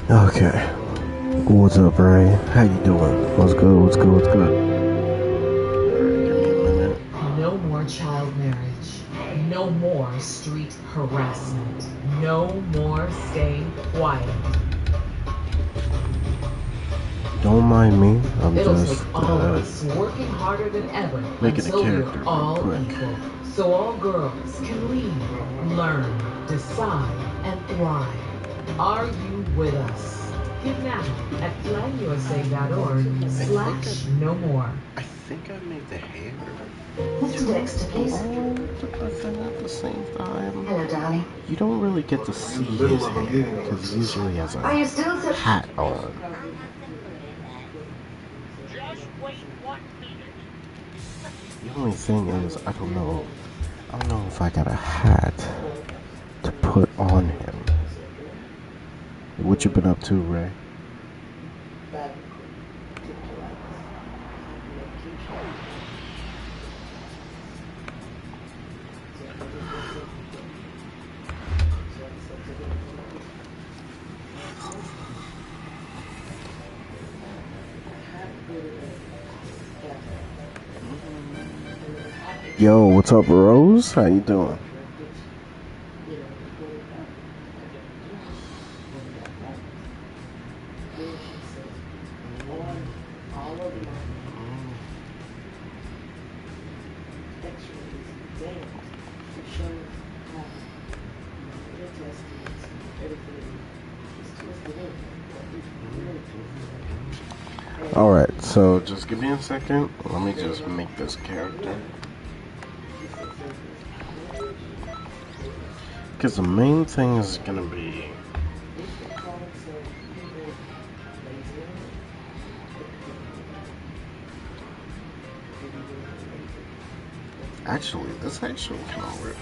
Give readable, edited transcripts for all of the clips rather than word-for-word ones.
Okay. What's up, Ray? How you doing? What's good? What's good? What's good? Alright, give me a minute. No more child marriage. No more street harassment. No more staying quiet. Don't mind me. I'm It'll just take all of us working harder than ever making a until character we're real all quick. equal. So all girls can lead, learn, decide, and thrive. Are you with us? Give now at flyusa.org/no more. I think I made the hair. Mr. Dexter, please. Oh, but then at the same time, Hello, darling. you don't really get to see his hair because he usually has a Are you still so... hat on. The only thing is, I don't know if I got a hat to put on him. What you been up to, Ray? Yo, what's up, Rose? How you doing? Alright, so just give me a second. Let me just make this character. Because the main thing is gonna be... Actually, this actually kind of works.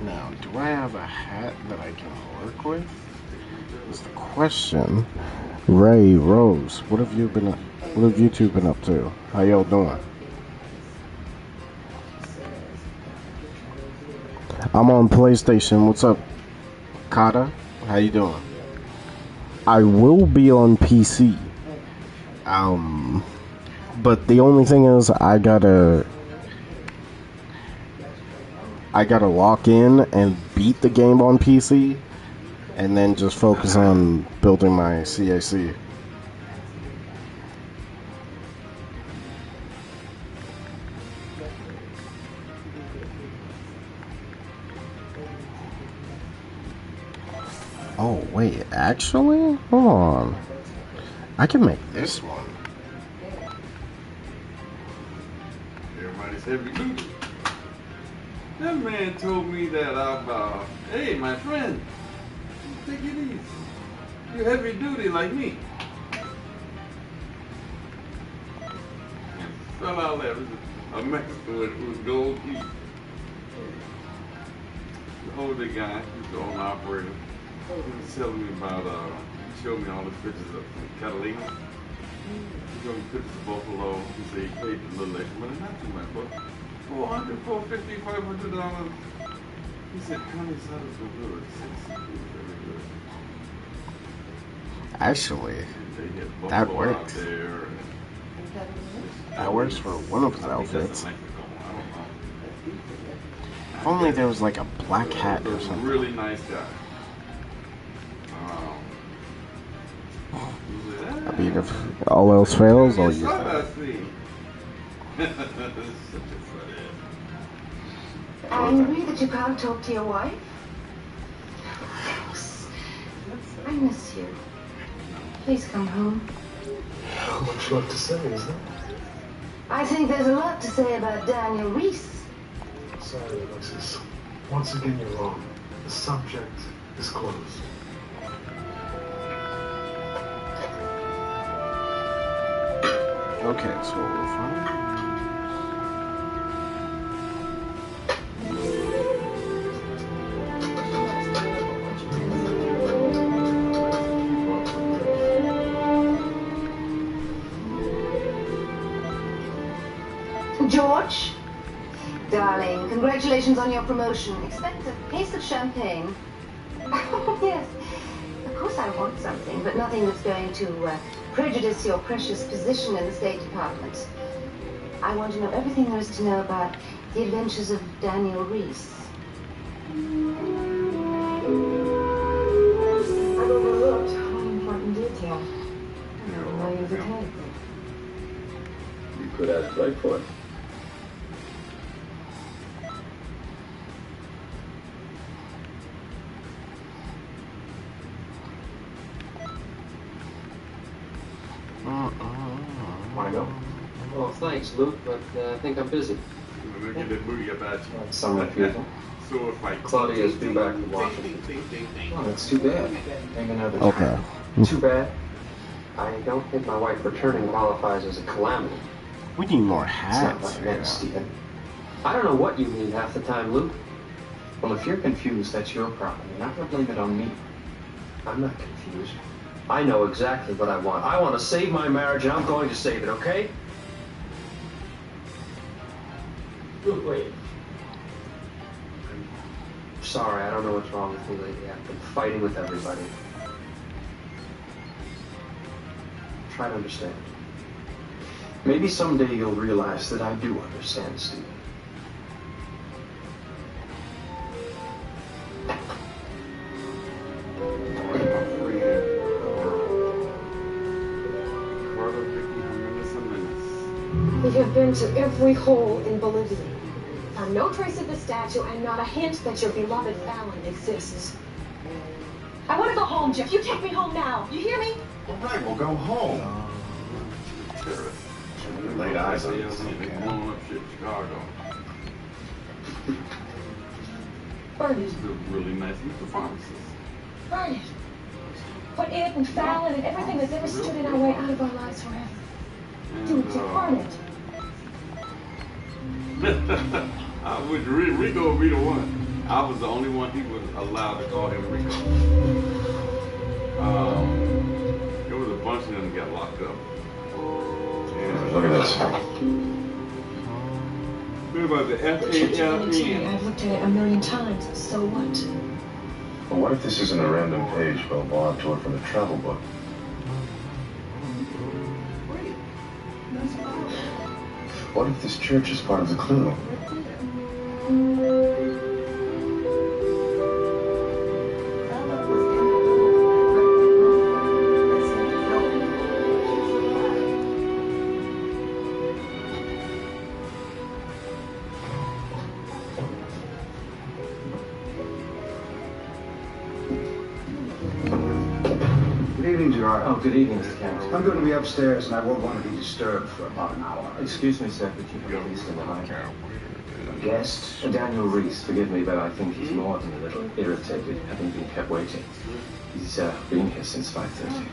Now, do I have a hat that I can work with? Is the question. Ray, Rose, what have you two been up to? How y'all doing? I'm on PlayStation. What's up, Kata? How you doing? I will be on PC. But the only thing is I gotta lock in and beat the game on PC, and then just focus on building my CAC. Oh wait, actually, hold on. I can make this one. Everybody's heavy duty. That man told me that hey, my friend, take it easy. You're heavy duty like me. Fell out there was a Mexican with gold teeth. The older guy, he's the owner operator. He was telling me about, he showed me all the pictures of Catalina. He showed me pictures of Buffalo. He said he paid a little extra money, not too much, but $400, $450, $500. He said county salads were good. Very good. Actually, that works. That works for one of his outfits. If only there was like a black hat or something. Really nice guy. I mean, if all else fails, I'll use that. that. Angry that you can't talk to your wife? I miss you. Please come home. Much left to say, is there? I think there's a lot to say about Daniel Reese. Sorry, Alexis. Once again, you're wrong. The subject is closed. Okay, so we'll find. George, darling, congratulations on your promotion. Expect a case of champagne. Oh, yes. Of course I want something, but nothing that's going to prejudice your precious position in the State Department. I want to know everything there is to know about the adventures of Daniel Reese. I've overlooked one important detail. Millions of heads. You could ask Blake for it. Want to go? Well, thanks, Luke, but I think I'm busy. Look at that booty about you. Some refusal. So it's like Claudia's due back from Washington. Oh, that's too bad. Maybe another time. Okay. Too bad. I don't think my wife returning qualifies as a calamity. We need more It's not hats. like that, Stephen. I don't know what you mean half the time, Luke. Well, if you're confused, that's your problem. You're not going to blame it on me. I'm not confused. I know exactly what I want. I want to save my marriage, and I'm going to save it, okay? Luke, wait. Sorry, I don't know what's wrong with me lately. I've been fighting with everybody. Try to understand. Maybe someday you'll realize that I do understand, Stephen. We have been to every hole in Bolivia. Found no trace of the statue and not a hint that your beloved Fallon exists. I want to go home, Jeff. You take me home now. You hear me? All right, we'll go home. Laid eyes on this. They blowing up shit in Chicago. Burn it. He's a really nice Mr. Pharmacist. Burn it. Put it and Fallon and everything that's ever stood in our way out of our lives forever. Do it, Jeff. Burn it. I would Rico would be the one. I was the only one he was allowed to call him Rico. There was a bunch of them that got locked up. Look at this. What about the F-A-L-N? FALN? I've looked at it a million times. So what? Well, what if this isn't a random page Bill belonged to it from the travel book? What if this church is part of the clue? Good evening, Gerard. Oh, good evening, Mr. Campbell. I'm going to be upstairs, and I won't want to be disturbed for about an hour. Excuse me, sir, could you please step behind? Guest? Daniel Reese, forgive me, but I think he's more than a little irritated, having been kept waiting. He's been here since 5:30.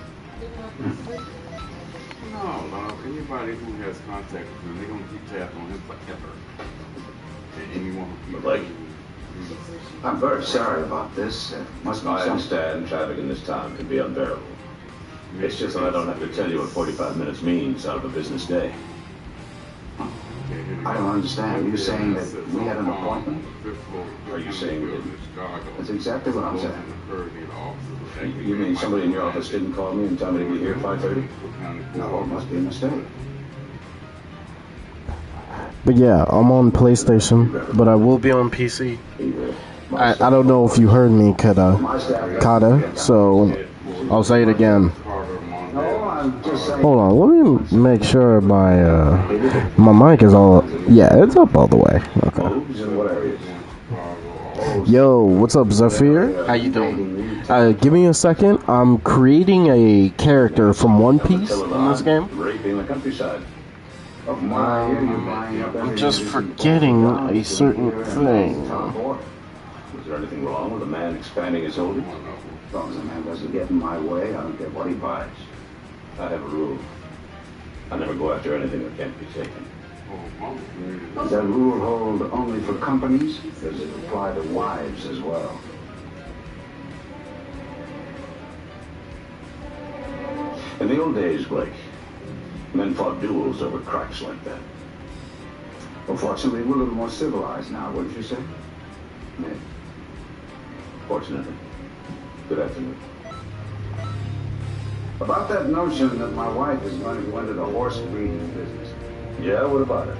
No, anybody who has contact with him, they're going to keep tabs on him forever. And anyone who keeps Like, I'm very sorry about this. Must be I some... understand traffic in this town can be unbearable. It's just that I don't have to tell you what 45 minutes means out of a business day. I don't understand. Are you saying that we had an appointment? Are you saying we didn't? That's exactly what I'm saying. You mean somebody in your office didn't call me and tell me to be here at 5:30? No, it must be a mistake. But yeah, I'm on PlayStation, but I will be on PC. I don't know if you heard me, Kata, so I'll say it again. No, I'm just saying... Hold on, let me make sure my mic is all... Yeah, it's up all the way. Okay. In what areas? Yo, what's up, Zafir? How you doing? Give me a second. I'm creating a character from One Piece in this game. Raping the countryside. I'm just forgetting a certain thing. Was there anything wrong with a man expanding his holdings? As long as a man doesn't get in my way, I don't care what he buys. I have a rule. I never go after anything that can't be taken. Does that rule hold only for companies? Does it apply to wives as well? In the old days, Blake, men fought duels over cracks like that. Well, fortunately, we're a little more civilized now, wouldn't you say? Yeah. Fortunately. Good afternoon. About that notion that my wife is going to go into the horse breeding business. Yeah, what about it?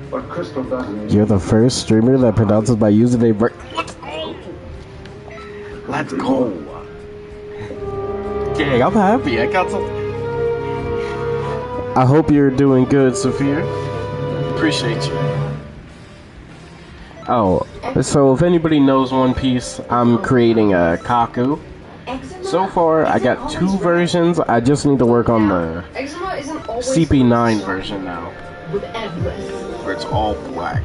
What Crystal doesn't... You're the first streamer that pronounces my username right. Let's go! Let's go! Dang, I'm happy. I got some. I hope you're doing good, Sophia. Appreciate you. Oh, so if anybody knows One Piece, I'm creating a Kaku. So far, I got 2 versions. I just need to work on the CP9 version now, where it's all black.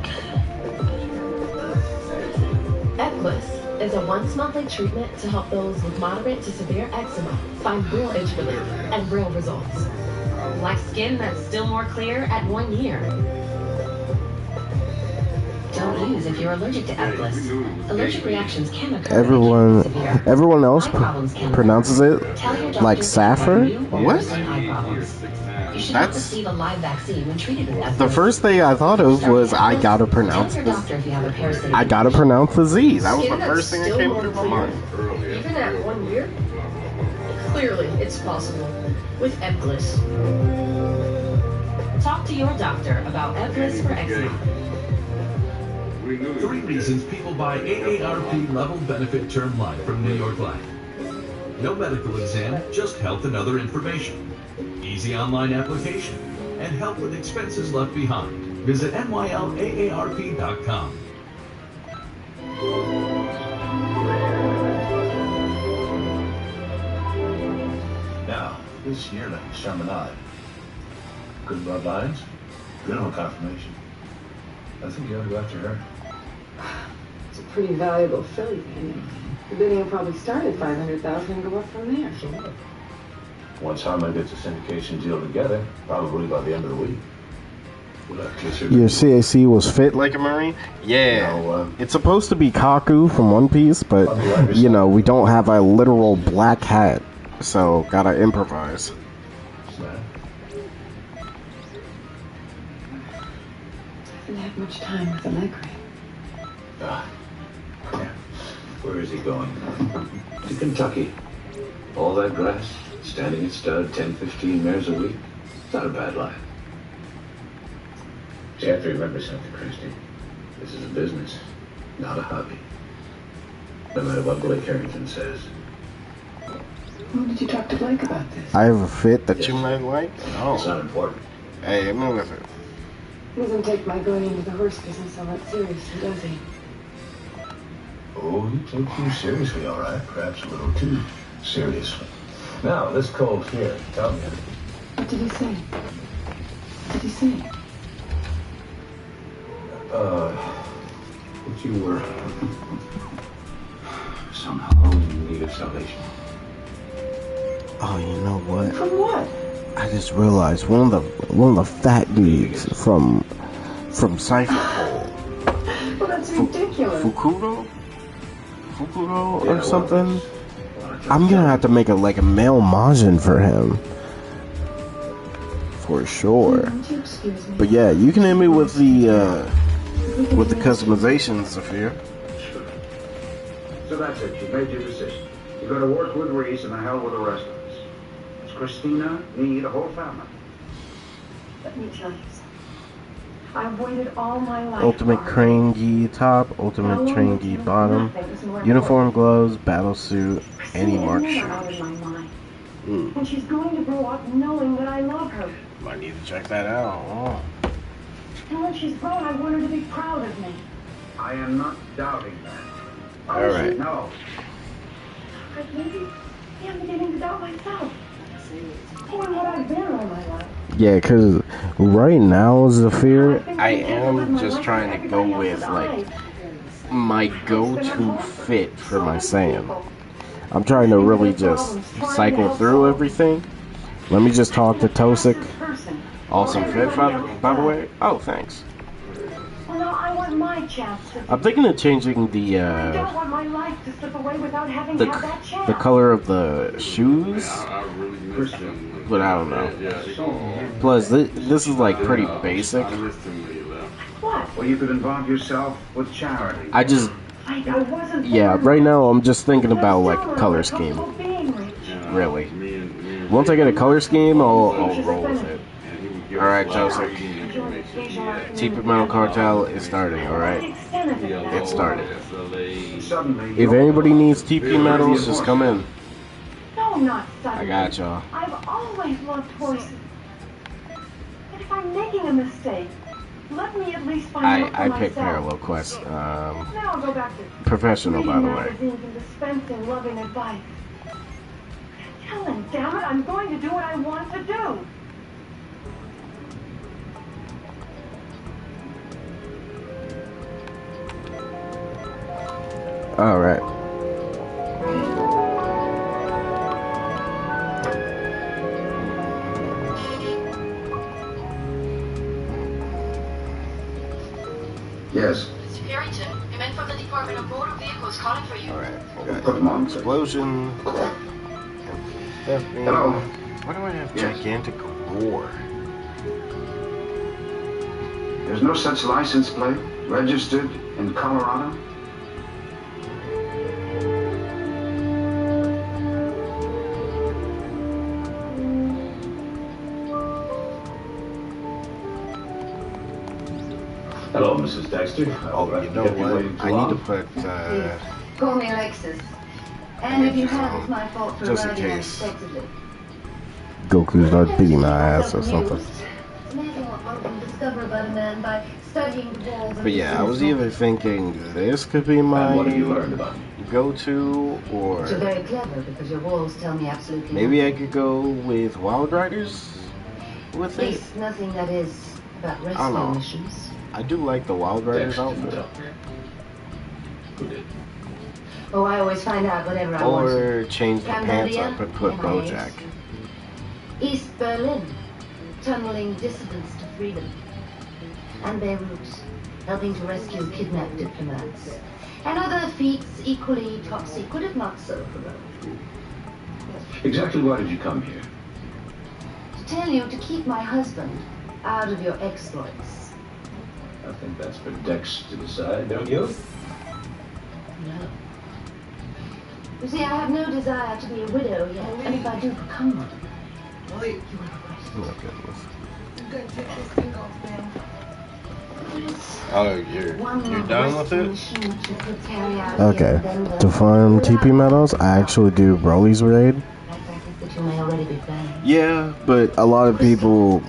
Eclipse is a once-monthly treatment to help those with moderate to severe eczema find real itch relief and real results. Like skin that's still more clear at 1 year. Don't use if you're allergic to Eclipse. Allergic reactions can occur. Everyone else pronounces it like Saffir? What? You should not receive a live vaccine when treated with Eclipse. The first thing I thought of was I gotta pronounce the Z. That was the first thing that came through my mind. Even at 1 year? Clearly, it's possible. With Eclipse. Talk to your doctor about Eclipse for eczema. 3 reasons people buy AARP level benefit term life from New York Life. No medical exam, just health and other information. Easy online application, and help with expenses left behind. Visit NYLAARP.com. Now, this yearling, Chaminade. Good bloodlines, funeral confirmation. I think you ought to go after her. It's a pretty valuable filly, Penny. The bidding will probably start at $500,000 and go up from there. So what? Once Harman gets a syndication deal together, probably by the end of the week, we'll have to... Your CAC was fit like a Marine? Yeah. No, it's supposed to be Kaku from One Piece, but, you know, we don't have a literal black hat, so gotta improvise. I haven't had much time with the leg cream. Where is he going? To Kentucky. All that grass, standing at stud, 10-15 mares a week. It's not a bad life. You have to remember something, Christy. This is a business, not a hobby. No matter what Blake Harrington says. When did you talk to Blake about this? I have a fit that you might like? No. It's not important. Hey, I'm with it. He doesn't take my going into the horse business all that seriously, does he? Oh, he takes you seriously, all right. Perhaps a little too seriously. Now, this cold here, tell me. What did he say? What did he say? That you were somehow in need of salvation. Oh, you know what? From what? I just realized one of the fat dudes from Cypher Pole. Well, that's ridiculous. Fukudo or something. I'm gonna have to make a male Majin for him, for sure. But yeah, you can hit me with the customizations, Sophia. So that's it. You made your decision. You're going to work with Reese and the hell with the rest of us. It's Christina, me, the whole family. Let me tell you something. I've waited all my life. Ultimate Crane Gi top, Ultimate Train Gi bottom, uniform gloves, battle suit, any mark shirt. And she's going to grow up knowing that I love her. Might need to check that out. Oh. And when she's grown, I want her to be proud of me. I am not doubting that. Alright. No. Maybe I'm beginning to doubt myself. Knowing what I've been all my life. Yeah, because right now, Zafir, I am just trying to go with, like, my go-to fit for my Saiyan. I'm trying to really just cycle through everything. Let me just talk to Tosik. Awesome fit, by the way. Oh, thanks. Well, no, I want my chance to. I'm thinking of changing the I don't want my life to slip away without having had that chance. the color of the shoes, but I don't know. Plus, this is like pretty basic. What? Well, you could involve yourself with charity. I just, I wasn't. yeah, right now I'm just thinking about like a color scheme. Really. Once I get a color scheme, I'll roll with it. Alright, Joseph. TP Metal Cartel is starting, alright? It started. If anybody needs TP Metals, just come in. No, not suddenly. I got y'all. I've always loved horses. And if I'm making a mistake, let me at least find out for I picked myself. Parallel Quest. Now I'll go back to Professional, by the way. magazines and dispensing loving advice. Helen, damn it, I'm going to do what I want to do. Alright. Yes. Harrington, a man from the Department of Motor Vehicles calling for you. Alright. Put them on. Explosion. Hello. Why do I have gigantic roar? There's no such license plate registered in Colorado? Hello, Mrs. Dexter. All right, You know what? I need to put, Call me Alexis. And if you have, it's my fault for just in arriving case unexpectedly. Goku starts beating my ass or something. It's amazing what one can discover about a man by studying the walls. But yeah, I was either thinking this could be my what have you learned about me? go-to, or You're very clever because your walls tell me absolutely maybe I nothing. could go with Wild Riders with At it. least nothing that is about I don't rescue know. missions. I do like the Wild Riders outfit. Who did? Oh, I always find out whatever I want. Or change the pants Cambodia, up and put MIAs. Bojack. East Berlin, tunneling dissidents to freedom. And Beirut, helping to rescue kidnapped diplomats. And other feats equally top secret, if not so heroic. Exactly why did you come here? To tell you to keep my husband out of your exploits. I think that's for Dex to decide, don't you? No. You see, I have no desire to be a widow yet, and if I do become one, you will regret it. Oh, goodness. I'm going to take this thing off, man. Oh, you're done with it? Okay. Okay. To farm TP metals, I actually do Broly's raid. That you may already be playing. Yeah, but a lot of people,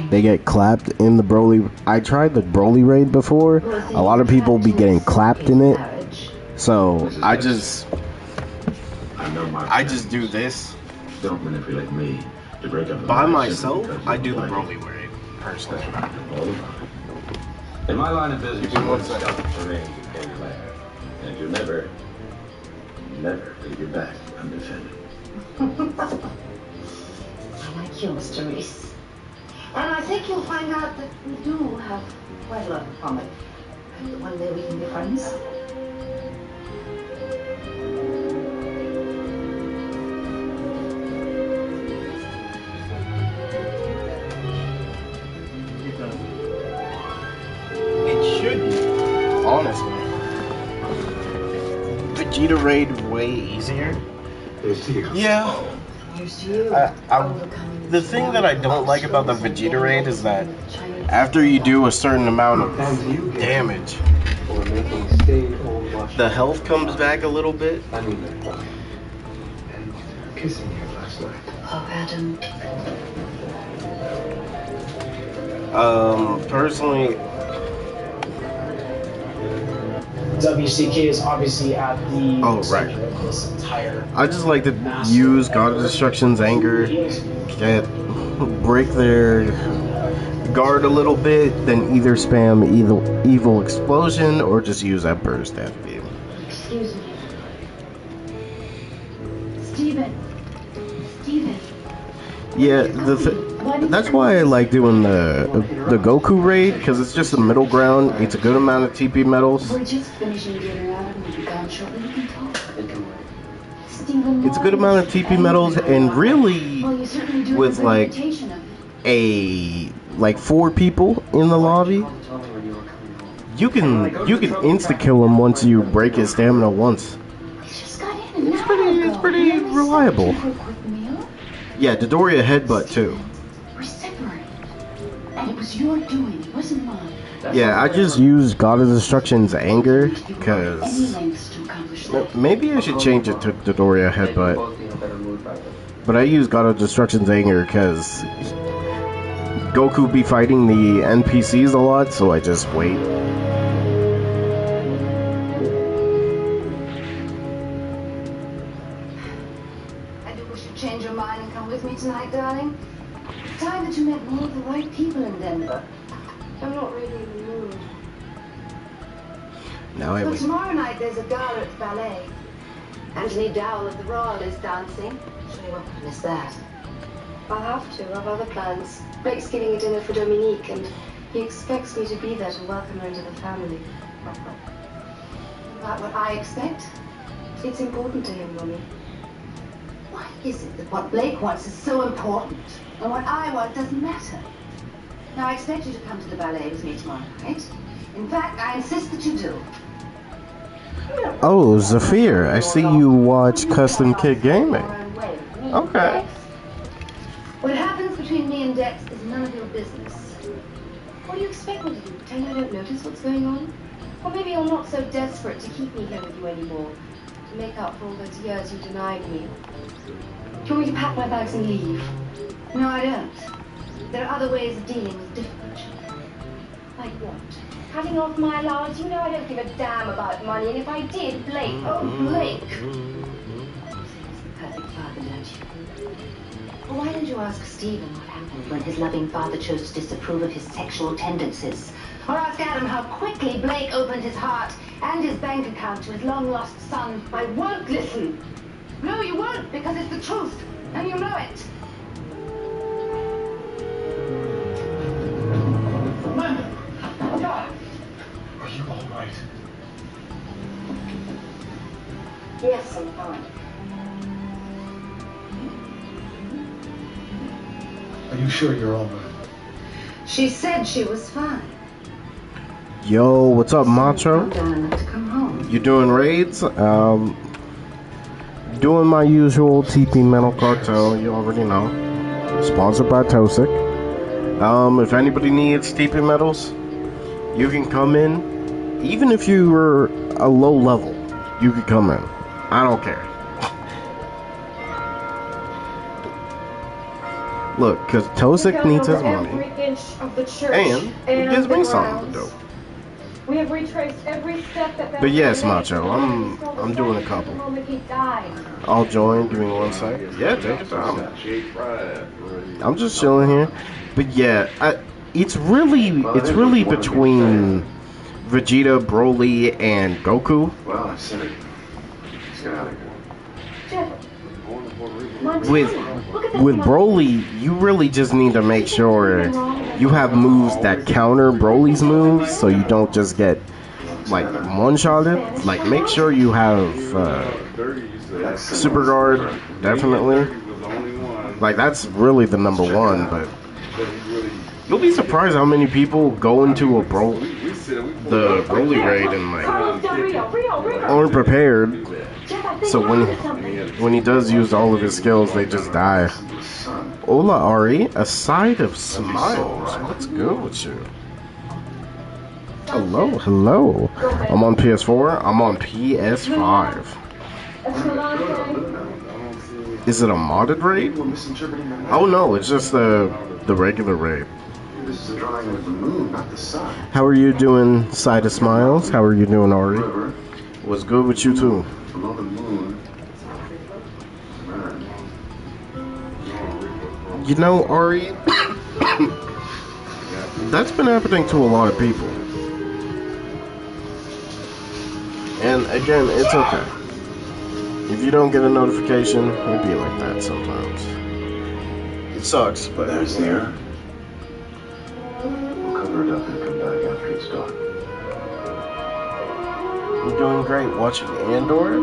they get clapped in the Broly. I tried the Broly raid before. A lot of people be getting clapped in it. So I just do this. Don't manipulate me to break up By myself, I do the Broly raid, personally. In my line of business, Give me you 1 won't second. stop for me anywhere. And you never leave your back undefended. I like you, Mr. Reese. And I think you'll find out that we do have quite a lot in common. And one day we can be friends. It should be, honestly. Vegeta raid way easier. Yeah. The thing that I don't like about the Vegeta raid is that after you do a certain amount of damage, the health comes back a little bit. Kissing you last night. Oh, Adam. Personally, WCK is obviously at the right. center of this entire. I just like to use God of Destruction's anger, break their guard a little bit, then either spam evil explosion or just use that burst after you. Excuse me. Steven. Yeah, that's why I like doing the Goku raid, because it's just a middle ground. It's a good amount of TP medals. We're just finishing dinner out and we'll be gone shortly. We can talk. It's a good amount of TP medals, and really, with like 4 people in the lobby, you can insta kill him once you break his stamina once. It's pretty reliable. Yeah, Dodoria headbutt too. We're separated. And it was your doing, it wasn't mine. Yeah, I just used God of Destruction's anger, because maybe I should change it to Dodoria headbutt. But I use God of Destruction's anger because Goku be fighting the NPCs a lot, so I just wait. Change your mind and come with me tonight, darling. It's time that you met more of the right people in Denver. I'm not really in the mood. Now I But wait. tomorrow night there's a gala at the ballet. Anthony Dowell of the Royal is dancing. Sure you won't want to miss that. I'll have to. I've other plans. Blake's giving a dinner for Dominique, and he expects me to be there to welcome her into the family. About what I expect? It's important to him, Mommy. Why is it that what Blake wants is so important, and what I want doesn't matter? Now, I expect you to come to the ballet with me tomorrow night. In fact, I insist that you do. Oh, Zafir, I see you watch Custom Kid Gaming. Okay. What happens between me and Dex is none of your business. What do you expect me to do? Pretend I don't notice what's going on? Or maybe you're not so desperate to keep me here with you anymore, to make up for all those years you denied me. Do you want me to pack my bags and leave? No, I don't. There are other ways of dealing with different. Like what? Cutting off my allowance? You know I don't give a damn about money, and if I did, Blake, oh Blake. Perfect father, don't you? Well, why don't you ask Stephen what happened when his loving father chose to disapprove of his sexual tendencies? Or ask Adam how quickly Blake opened his heart and his bank account to his long-lost son. I won't listen. No, you won't, because it's the truth, and you know it. Linda! God! Are you all right? Yes, I'm fine. Are you sure you're all right? She said she was fine. Yo, what's up, Macho? I'm done enough to come home. You doing raids? Doing my usual TP Metal Cartel, you already know. Sponsored by Tosik. If anybody needs TP Metals, you can come in. Even if you were a low level, you can come in. I don't care. Look, because Tosik needs his money. And it gives me something to do. We have retraced every step that But yes, Macho, I'm doing a couple. I'll join. Give me 1 sec. Yeah, take your time. I'm just chilling here. But yeah, it's really between Vegeta, Broly, and Goku. Well, I said it. Let's get out of here. With Broly, you really just need to make sure you have moves that counter Broly's moves, so you don't just get like one-shotted. Like, make sure you have Super Guard, definitely. Like, that's really the number one. But you'll be surprised how many people go into the Broly raid and like aren't prepared. So when he does use all of his skills, they just die. Hola, Ari. A side of smiles. What's good with you? Hello. I'm on PS4. I'm on PS5. Is it a modded raid? Oh no, it's just the regular raid. This is a drawing of the moon, not the sun. How are you doing, Side of Smiles? How are you doing, Ari? What's good with you too? Below the moon. You know, Ari, that's been happening to a lot of people. And again, it's okay. If you don't get a notification, it'll be like that sometimes. It sucks, but there's the air. We'll cover it up and come back after it's done. I'm doing great. Watching Andor?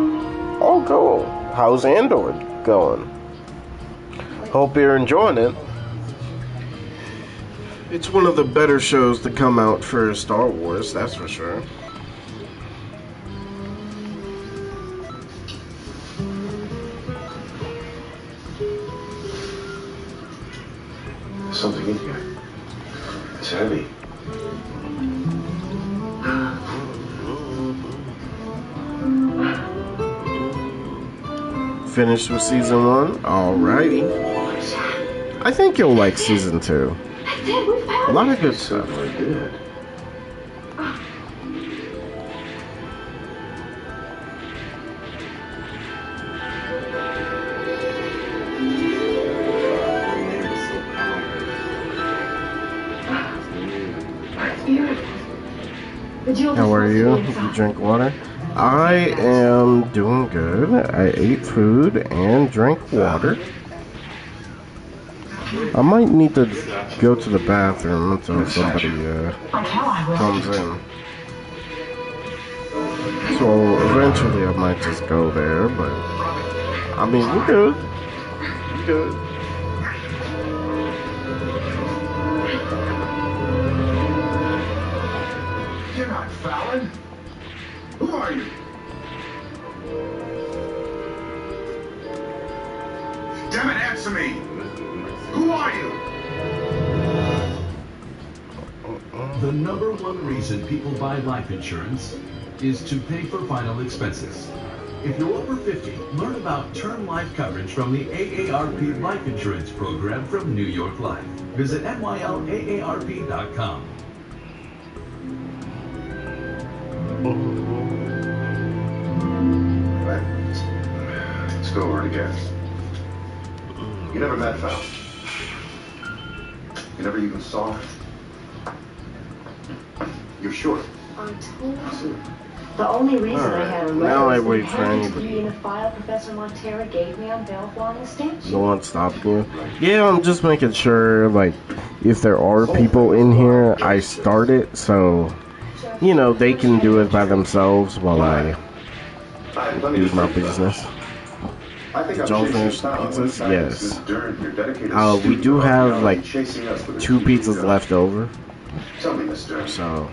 Oh, cool. How's Andor going? Hope you're enjoying it. It's one of the better shows to come out for Star Wars, that's for sure. There's something in here. It's heavy. Finished with season 1? Alrighty. I think you'll like season 2. A lot of good stuff. Good. How are you? Did you drink water? I am doing good. I ate food and drank water. I might need to go to the bathroom until somebody comes in. So eventually I might just go there, but I mean, we're good. We're good. You're not Fallon. Who are you? Damn it, answer me. Who are you? The number one reason people buy life insurance is to pay for final expenses. If you're over 50, learn about term life coverage from the AARP Life Insurance Program from New York Life. Visit NYLAARP.com. Let's go over it again. You never met Fallon. You never even saw her. You're sure? I told you. The only reason I had a Now I letter wait was for that anybody. to be in a file Professor Montera gave me on Bellflying Statue. No one's stopping you. Yeah, I'm just making sure, like, if there are people in here, I start it so, you know, they can do it by themselves while I do my business. Did y'all finish the pizzas? Yes. We do have, like, 2 pizzas left over. Tell me, mister. So,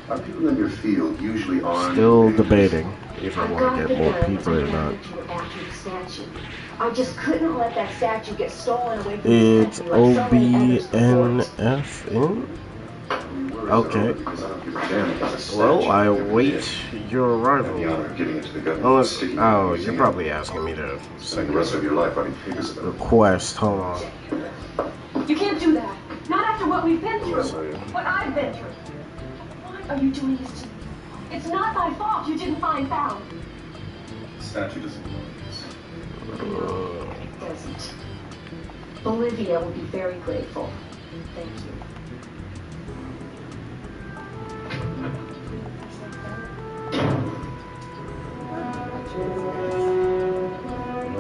Are people in your field usually armed? still debating if I want to get more pizza or not. After the statue. I just couldn't let that statue get stolen away from It's the country like so many others before. OBNFN. Okay. Well, I await your arrival. Unless, oh, you're probably asking me to Spend the rest of your life writing papers about request. Hold on. You can't do that. Not after what we've been through. What I've been through. Why are you doing this to me? It's not my fault you didn't find Fallon. The statue doesn't belong to us. It doesn't. Olivia will be very grateful. Thank you.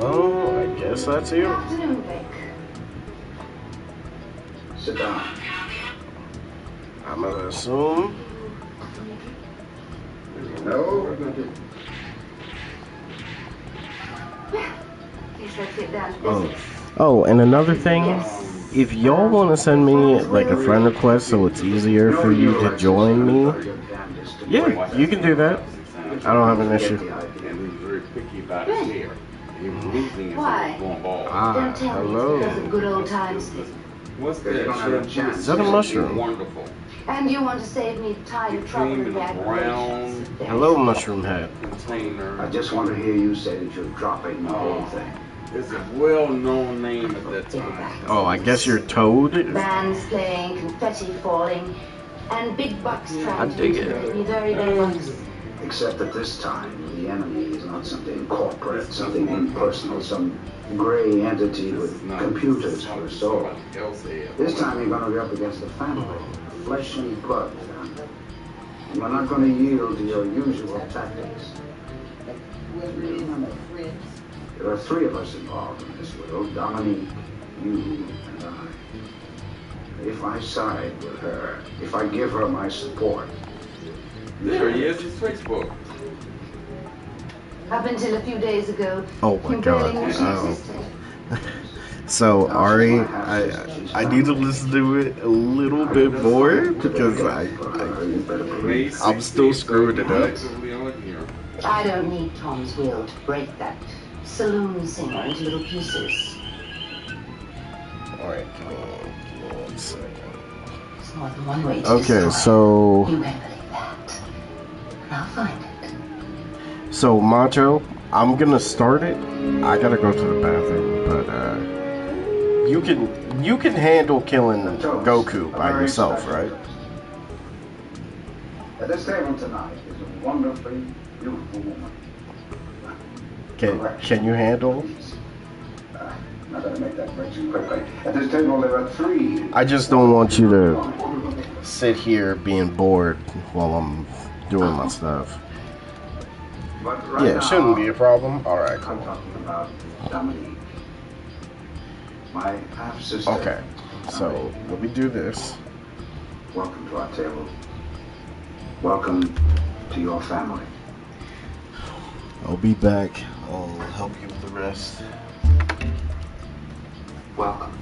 Well, I guess that's you. Good afternoon, Vic. Sit down. I'm gonna assume. No. Guess let's get down to Oh. business. Oh, and another thing, if y'all want to send me like a friend request so it's easier for you to join me, yeah, you can do that. I don't have an issue. And he was very picky about his hair. He was losing his Why? hair going bald. Ah, Don't tell me hello. it's because of good old times. What's that? Is that a mushroom? Wonderful. And you want to save me the time and trouble Came and in a brown aggravations. Hello, mushroom head. container. I just want to hear you say that you're dropping the whole thing. It's a well-known name at that time. Oh, I guess you're Toad. Bands playing, confetti falling, and big bucks I trying to dig it. intimidate me very, very much. Except at this time, the enemy is not something corporate, something impersonal, some gray entity with computers for a soul. This time you're going to be up against a family, flesh and blood family. And we're not going to yield to your usual tactics. There are three of us involved in this world, Dominique, you, and I. If I side with her, if I give her my support, there he is, his Facebook. Up until a few days ago, Oh my god. Oh. So Ari, I need to listen to it a little bit more because I'm still screwing it up. I don't need Tom's will to break that saloon singer into little pieces. Alright, give me 1 second. There's more than one way to Okay, destroy. so You better believe that. And I'll find it. So Macho, I'm gonna start it. I gotta go to the bathroom, but you can handle killing Goku by yourself, right? at this table tonight is a wonderfully beautiful woman. Can you handle? I'm not going to make that correction quickly. At this table there are three. I just don't want you to sit here being bored while I'm doing my stuff. But right Yeah, now, it shouldn't be a problem. Alright, I'm cool. talking about Dominique, my half-sister. Okay, so let me do this. Welcome to our table. Welcome to your family. I'll be back. I'll help you with the rest. Welcome.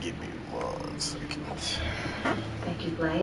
Give me 1 second. Thank you, Blake.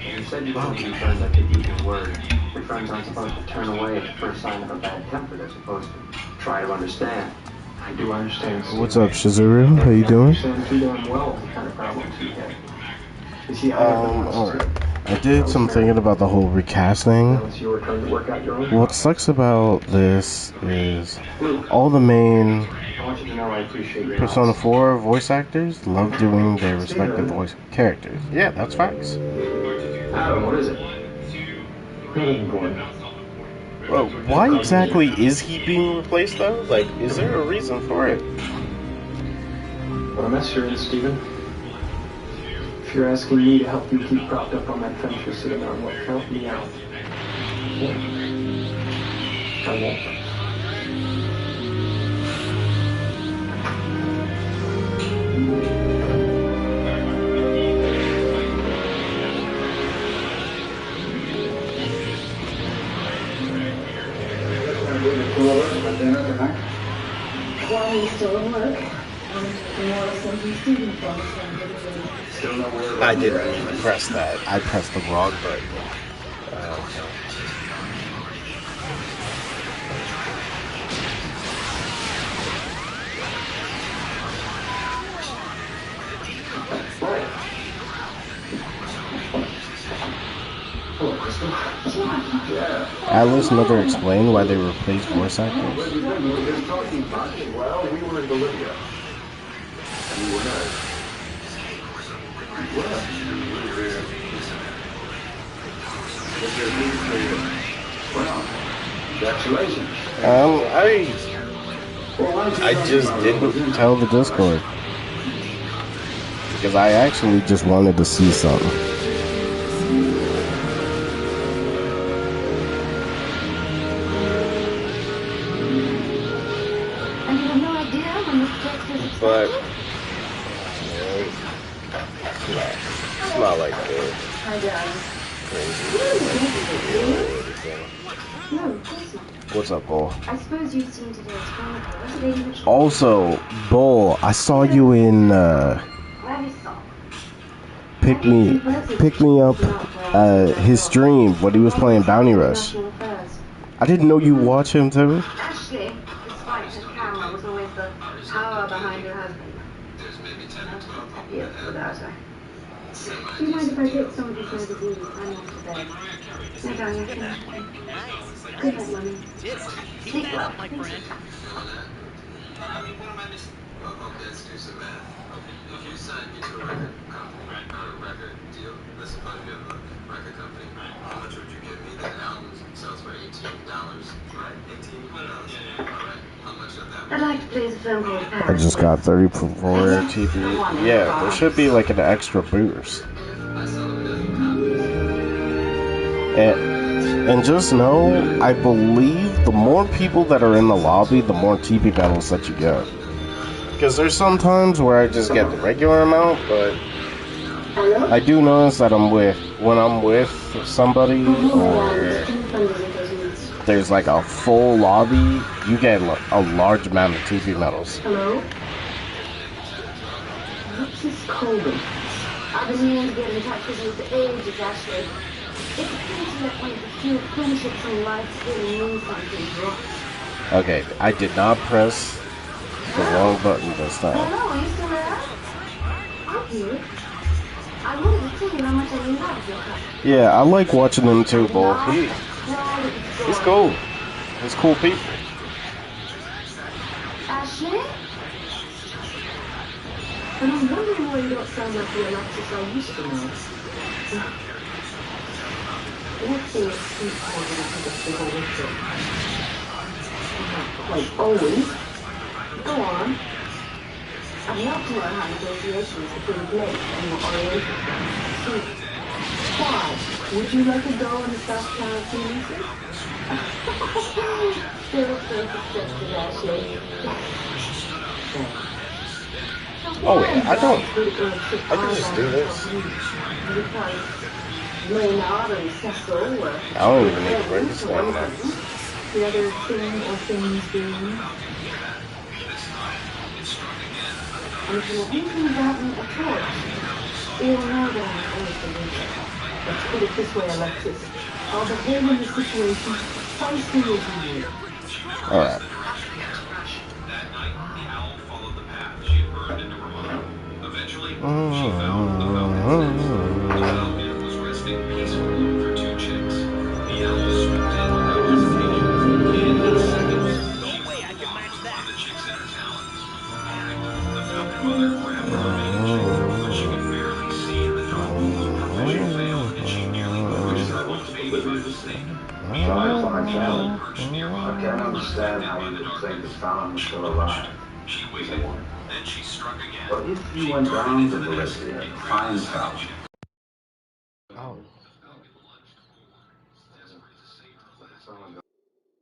You said you wanted to be friends, I could keep your word. Your friends aren't supposed to turn away at the first sign of a bad temper. They're supposed to try to understand. I do understand, Steve. What's up, Shizuru? How you doing? I understand too damn well the kind of problems you had. You see, I have been honest too. I did some thinking about the whole recasting. Now it's your turn to work out your own. What sucks about this is all the main I want you to know I appreciate your Persona 4 voice actors love doing their respective voice characters. Yeah, that's facts. Adam, what is it? Nothing important. Well, why exactly is he being replaced though? Like, is there a reason for it? What a mess you're in, Steven. If you're asking me to help you keep propped up on that fence you're sitting on, well, count me out. Yeah. I won't. While he's still at work, I didn't even press that. I pressed the wrong button. Hello, Crystal. Atlas never explained why they replaced voice actors. Well, we were in Bolivia. And we were married. Well, congratulations. I just didn't tell the Discord because I actually just wanted to see something. And you have no idea when this text is But it's not like that. Hi, darling. No, of course not. What's up, Bull? I suppose you've seen today's chronicle. Was it Lady Mitchell? Also, Bull, I saw you in Where you saw? Pick Me Up, his stream when he was playing Bounty Rush. I didn't know you watch him too. Ashley, despite her camera, was always the power behind her husband. Happier without her. Do you mind if I take some of this magazine? I'm off to bed. No, darling, I finished. Good night, Mummy. Sleep well. My friend. Okay, let's do some math. If you sign me to a record deal, let's suppose you have a record company. How much would you give me? That album sells for $18, right? $18? Alright. How much of that? I'd like to please a film called Paris. I just got 34 TV. Yeah, there should be like an extra boost. And just know, I believe the more people that are in the lobby, the more TP battles that you get. Because there's some times where I just get the regular amount, but I do notice that when I'm with somebody or there's like a full lobby, you get a large amount of TP medals. Hello? This is Colby. I've been meaning to get in touch with you for ages, Ashley. It appears that one of the few friendships in life really means something to us. Okay, I did not press the wrong button this time. Hello, are you still there? I'm here. I wanted to tell you how much I love your company. Yeah, I like watching him too, Bull. He's cool. He's cool people. Ashley? And I'm wondering why you don't sound like the Alexis I used to know. Let's see if she's holding to the civil wisdom. Not quite always. Go on. I'd love to know how negotiations between Blake and your Oriental friends. Why? Would you like to go in the South China Sea leases? Still self-accepted, Ashley. Oh yeah, I can just do this. Maynard and Cecil were... I don't even need to register that. The other thing or things being... And if you know anything about me at all, you'll know that I'm always the leader. Let's put it this way, Alexis. I'll be handling the situation precisely as you would. Alright. That night, the owl followed the path she had burned into her mind. Eventually, she found the falcon's nest. The falcon was resting peacefully with her two chicks. The owl swooped in without hesitation, and in a second, she flew off with one of the chicks in her talons. Panicked, the falcon mother grabbed the remaining chick, but she could barely see in the dark. Her mission failed, and she nearly crushed her own baby by mistake. Sorry for my family. Perched nearby, I can't understand how you would think that Fallon was still alive. she waited, then she struck again. But if you went down to Bolivia to find Fallon, Oh.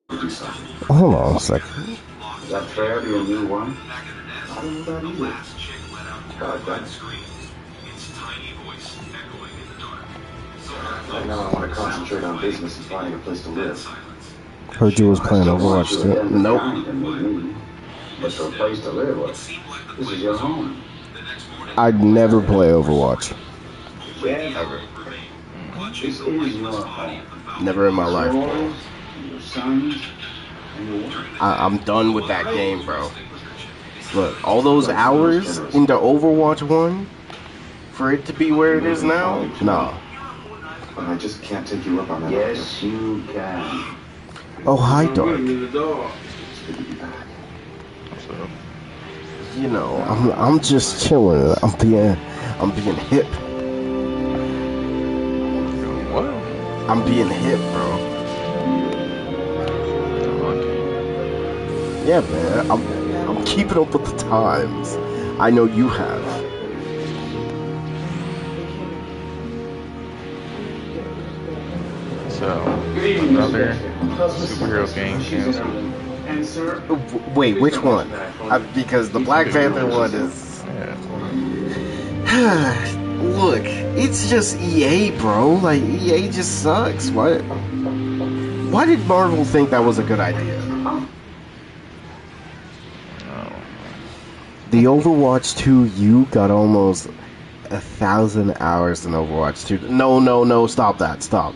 do something. Hold on a second. Is that fair to your new wife? I don't know that either. God damn it. Its tiny voice echoing in the dark. Right now I want to concentrate on business and finding a place to live. Heard you was playing Overwatch too. Nope. But for a place to live, what? This is your home. I'd never play Overwatch. Ever. This is your home. Never in my life, bro. Yours, your sons, and your wife. I'm done with that game, bro. Look, all those hours into Overwatch 1, for it to be where it is now? No. But I just can't take you up on that. Yes, you can. Oh, hi, Dark. It's good to be back. You know, I'm just chilling. I'm being hip. What? I'm being hip, bro. Yeah, man. I'm keeping up with the times. I know you have. So, another superhero game canceled. Wait, which one? Because the Black Panther one is... Look, it's just EA, bro. Like, EA just sucks. What? Why did Marvel think that was a good idea? The Overwatch 2 you got almost 1,000 hours in Overwatch 2. No, stop that. Stop.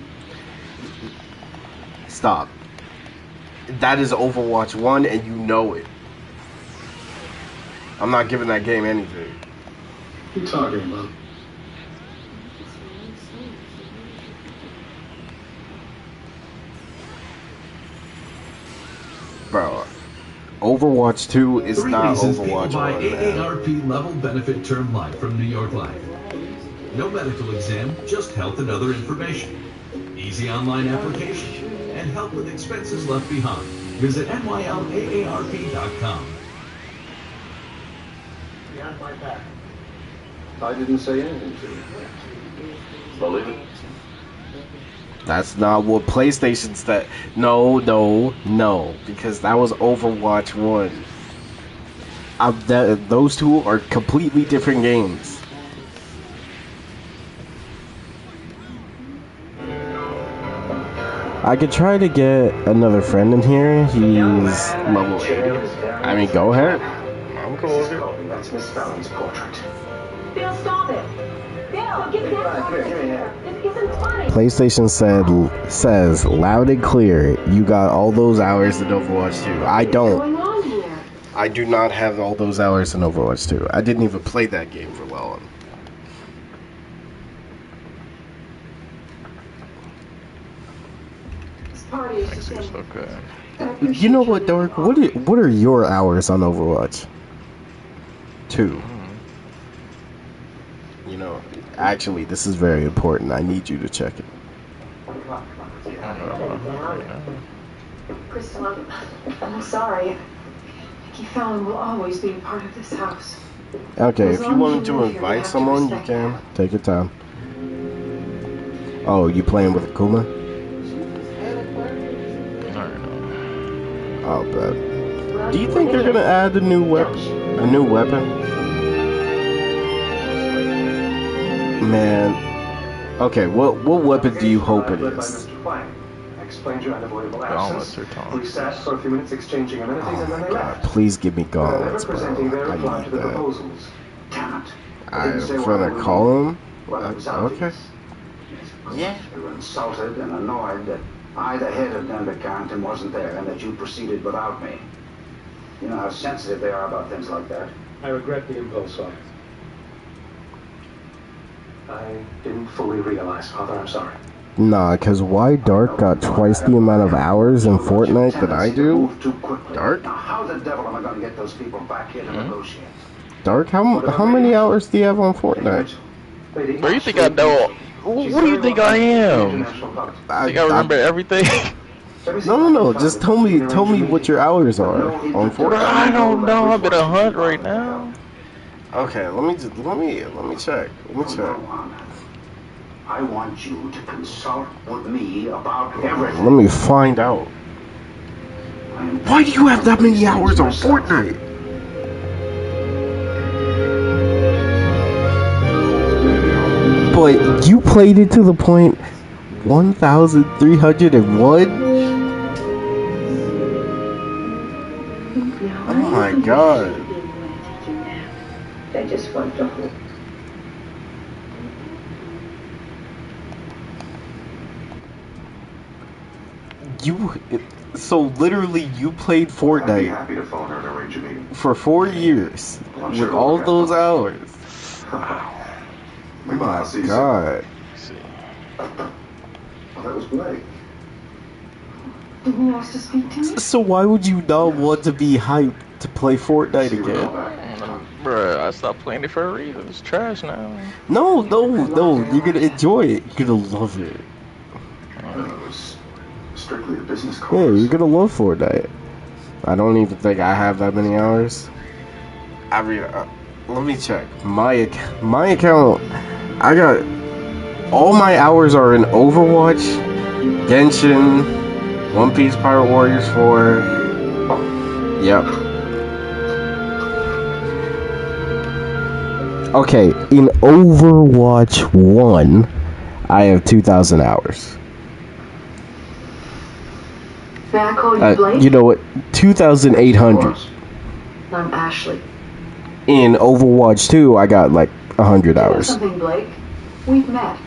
That is Overwatch 1 and you know it. I'm not giving that game anything. What are you talking about? Bro, Overwatch 2 is Three not reasons Overwatch people buy 1, man. AARP level benefit term life from New York Life. No medical exam, just health and other information. Easy online application. And help with expenses left behind. Visit nylaarp.com. Behind my back. I didn't say anything to you. Believe it? That's not what PlayStation said. No, because that was Overwatch 1. Those two are completely different games. I could try to get another friend in here. He's level 80. I mean, go ahead. I'm cool with it. That's Miss Fallon's portrait. Bill, stop it. Bill, get that. Give me here. It isn't funny. PlayStation says loud and clear, you got all those hours in Overwatch 2. I don't. What's going on here? I do not have all those hours in Overwatch 2. I didn't even play that game for long. It's okay. You know what, Dark? What are your hours on Overwatch 2? You know, actually, this is very important. I need you to check it. Crystal, I'm sorry. Mickey Fallon will always be a part of this house. Okay, if you wanted to invite someone, you can. Take your time. Oh, you playing with Akuma? Oh, bad. Do you think they're gonna add a new weapon? Man. Okay, what weapon do you hope it is? Explained your unavoidable Gauntlets absence. or taunts. We sat for a few minutes exchanging amenities and then they God, left. please give me gauntlets, bro. Representing their I reply to need the that. proposals. Damn it. I'm gonna call him. Well, it was Okay. obvious. Yeah. You were insulted and annoyed that I, the head of Denver Carrington, wasn't there and that you proceeded without me. You know how sensitive they are about things like that. I regret the impulse, Father. I didn't fully realize, Father. I'm sorry. Nah, cause why Dark got twice the amount of hours in Fortnite that I do? Dark? Now, how the devil am I going to get those people back here to negotiate? Dark, how many hours do you have on Fortnite? Where do you think I know? What do you think I am? I think I remember everything. No. Just tell me what your hours are on Fortnite. I don't know. I'm at 100 right now. Okay, let me check. I want you to consult with me about everything. Let me find out. Why do you have that many hours on Fortnite? But you played it to the point 1,301? Oh my god. I just want to hope. So literally you played Fortnite for 4 years with all those hours. Oh my god. Well, that was Blake. Who wants to speak to me? So why would you not want to be hyped to play Fortnite again? Bruh, I stopped playing it for a reason. It's trash now. No. You're gonna enjoy it. You're gonna love it. It was strictly a business call. Yeah, you're gonna love Fortnite. I don't even think I have that many hours. I mean, let me check my account. I got all my hours are in Overwatch, Genshin, One Piece Pirate Warriors 4. Yep. Okay, in Overwatch 1, I have 2,000 hours. May I call you Blake? You know what? 2,800. I'm Ashley. In Overwatch 2, I got like 100 hours. Something, Blake. We've met.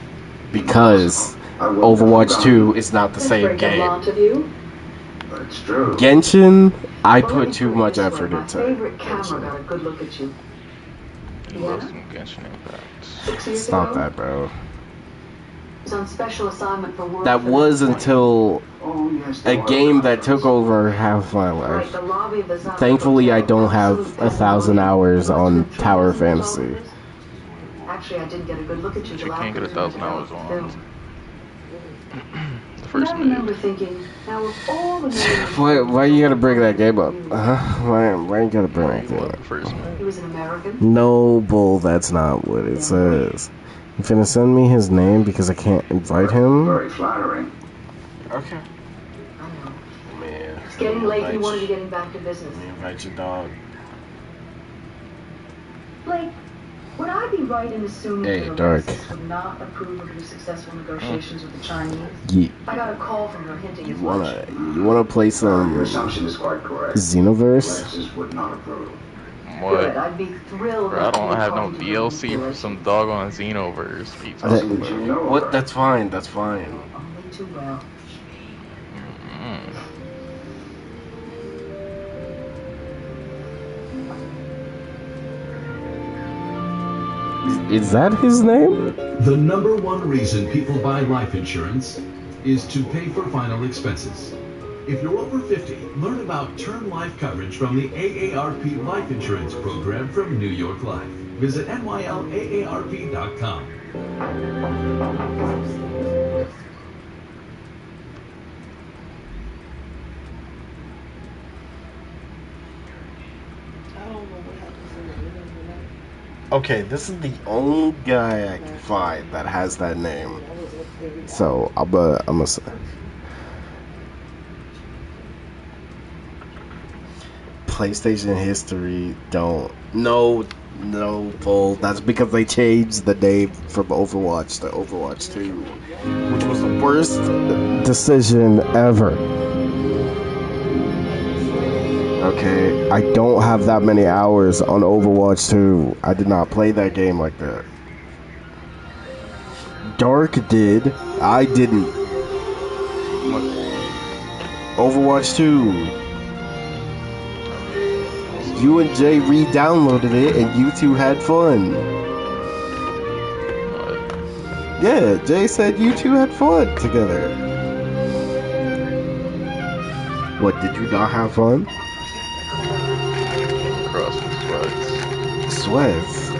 Because Overwatch 2 is not the same game. That's true. Genshin, I put too much effort into it. Favorite camera got a good look at you. You love some Genshin Impact. Stop that, bro. Was on special assignment for work. That was until a game that took over half my life. Thankfully, I don't have 1,000 hours on Tower Fantasy. Actually, I didn't get a good look at you. You can't get 1,000 hours on the I first remember thinking, now with all the Why you gotta bring that game up? Why you gotta bring that game up? He was an American. No, bull, that's not what it says. You finna send me his name because I can't invite him? Very flattering. Okay. It's getting late. You wanted to get back to business. Invite your dog. Blake, would I be right in assuming Hey, that Dark. Alexis would not approve of your successful negotiations with the Chinese? Yeah. I got a call from her hinting as much. You wanna play some Your assumption is quite correct. Xenoverse? Alexis would not approve. What? Good. I'd be thrilled. Bro, I don't have no DLC for some doggone Xenoverse. What? That's fine. That's fine. Only too well. Is that his name? The number one reason people buy life insurance is to pay for final expenses. If you're over 50, learn about term life coverage from the AARP Life Insurance Program from New York Life. Visit nylaarp.com. Okay, this is the only guy I can find that has that name. So I'm gonna say. PlayStation history don't. No, bull. That's because they changed the name from Overwatch to Overwatch 2, which was the worst decision ever. Okay, I don't have that many hours on Overwatch 2. I did not play that game like that. Dark did. I didn't. Overwatch 2. You and Jay re-downloaded it, and you two had fun. Yeah, Jay said you two had fun together. What, did you not have fun? Sweats?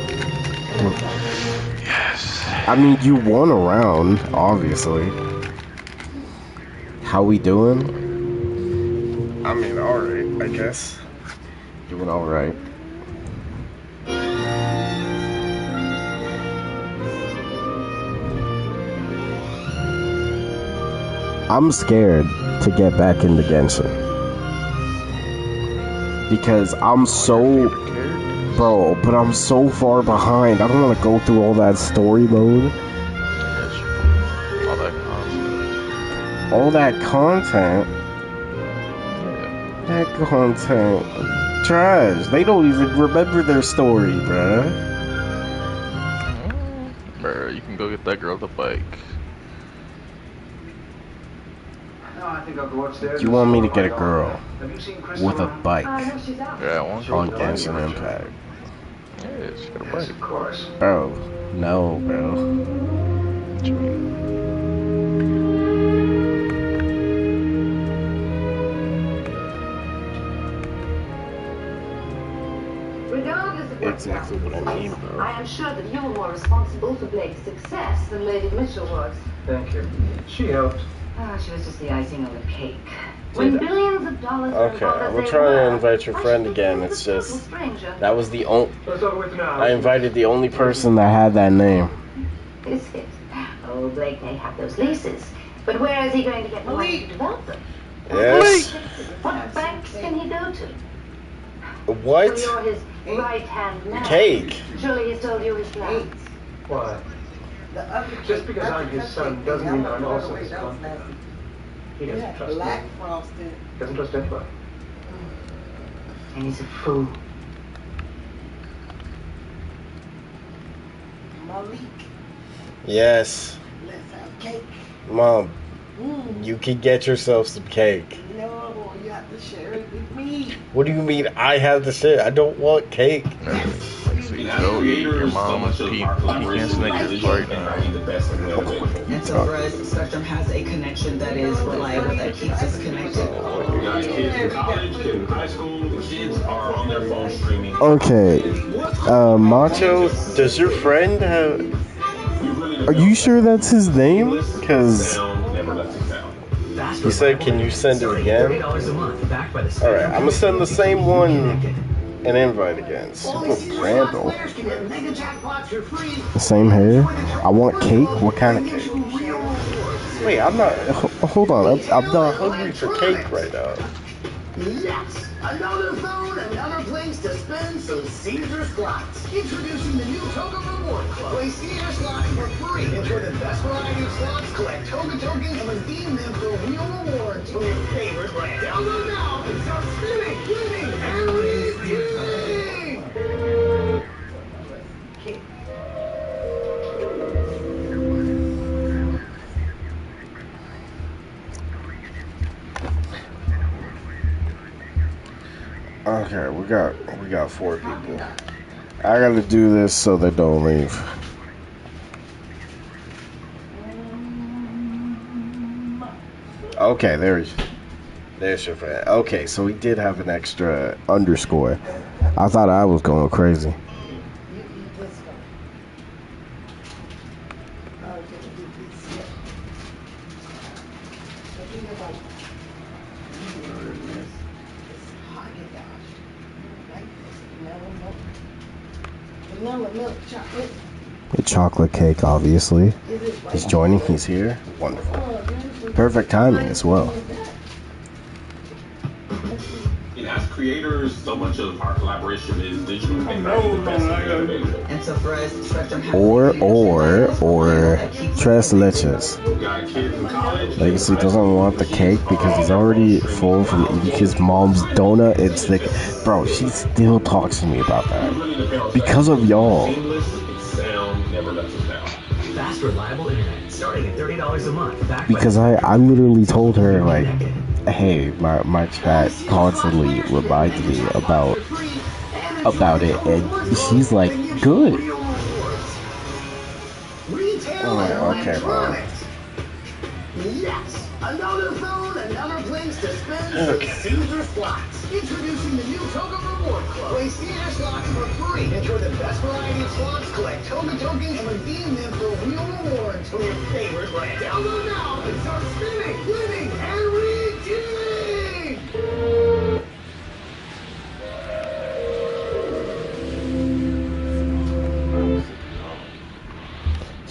Yes. I mean, you won a round, obviously. How we doing? I mean, alright, I guess. Doing alright. I'm scared to get back into Genshin. Because I'm so... Bro, but I'm so far behind. I don't want to go through all that story mode. All that content? That content. Trash. They don't even remember their story, bruh. Bro, you can go get that girl the bike. No, I think I'll go upstairs. You want me to get a girl with a bike Yeah, I want to on Genshin Impact? Yeah, she got a Yes, bike. of course. Bro, no, bro. What you mean? Regardless of what Exactly what I mean, bro. I am sure that you were more responsible for Blake's success than Lady Mitchell was. Thank you. She helped. Ah, she was just the icing on the cake. When billions of dollars are Okay, involved, as we're they trying were, to invite your I friend should again. think It's it was a just total stranger. that was the only. Let's over with now. I invited the only person that had that name. Is it? Oh, Blake may have those leases, but where is he going to get the money to develop them? Yes. What banks can he go to? What? So you're his right-hand man. Cake. Surely he's told you his plans. Why? Just because I'm his son doesn't mean I'm also his confidant. He doesn't trust me. He doesn't trust anybody. And he's a fool. Malik, Yes. let's have cake. Mom, you can get yourself some cake. No, you have to share it with me. What do you mean I have the shit? I don't want cake. So you go eat your mama's pecan Snickers right now. Enterprise Spectrum has a connection that is reliable, that keeps us connected. Kids in college, kids in high school, kids are on their phone streaming. Okay. Macho, does your friend have... Are you sure that's his name? Because he said, can you send it again? Alright, I'm going to send the same one an invite again. Super Randall. The same hair? I want cake? What kind of cake? Wait, I'm not... Hold on. I'm not hungry for cake right now. Yes! Another phone, another place to spend some Caesar slots. Introducing the new Toga Reward Club. Play Caesar slots for free. Enjoy the best variety of slots, collect Toga tokens, and redeem them for real rewards from your favorite brand. Download now and start spinning, winning, and redeeming! Okay, we got 4 people. I gotta do this so they don't leave. Okay, there's your friend. Okay, so he did have an extra underscore. I thought I was going crazy. Vanilla milk chocolate. A chocolate cake, obviously. He's joining. He's here. Wonderful. Perfect timing as well. As creators, so much of our collaboration is digital and Enterprise Spectrum has Or tres leches. Legacy doesn't want the cake because he's already full from eating his mom's donut. It's like, bro, she still talks to me about that. Because of y'all. Fast, reliable internet, starting at $30 a month. Because I literally told her, like, hey, my chat constantly reminds me about it, and she's like, good. Oh, okay, Mom. Yes! Another phone, another place to spend some Caesar slots. Introducing the new Toga Reward Club. Play Caesar slots for free. Enjoy the best variety of slots, collect Toga tokens, and redeem them for real rewards from your favorite brand. Download now and start spinning, winning, and redeeming!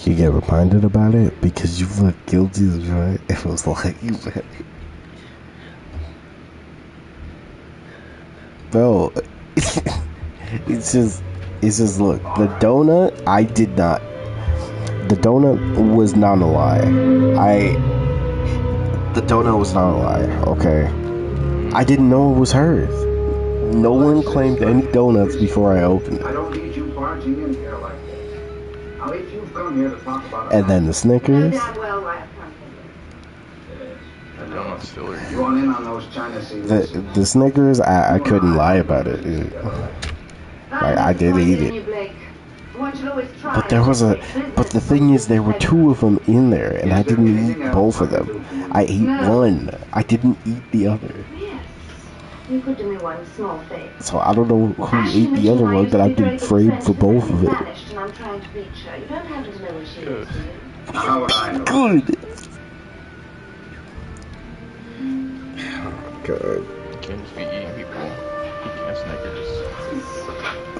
You get reminded about it because you look guilty as right. It was like you. No, it's just look. The donut, I did not. The donut was not a lie. The donut was not a lie. Okay, I didn't know it was hers. No one claimed any donuts before I opened it. I don't need you barging in here like this. Now, if you've come here to talk about And then the Snickers. You want in on those China seeds? The Snickers, I couldn't lie about it. Like, I did eat it. But the thing is, there were two of them in there, and I didn't eat both of them. I ate one. I didn't eat the other. You could do me one small favor. So I don't know who ate the other one, but I've been framed for both of it. And I'm trying to reach her. You don't happen to know where she is, do you? How would I know? Good. God. You can't just be eating people. You can't Snickers.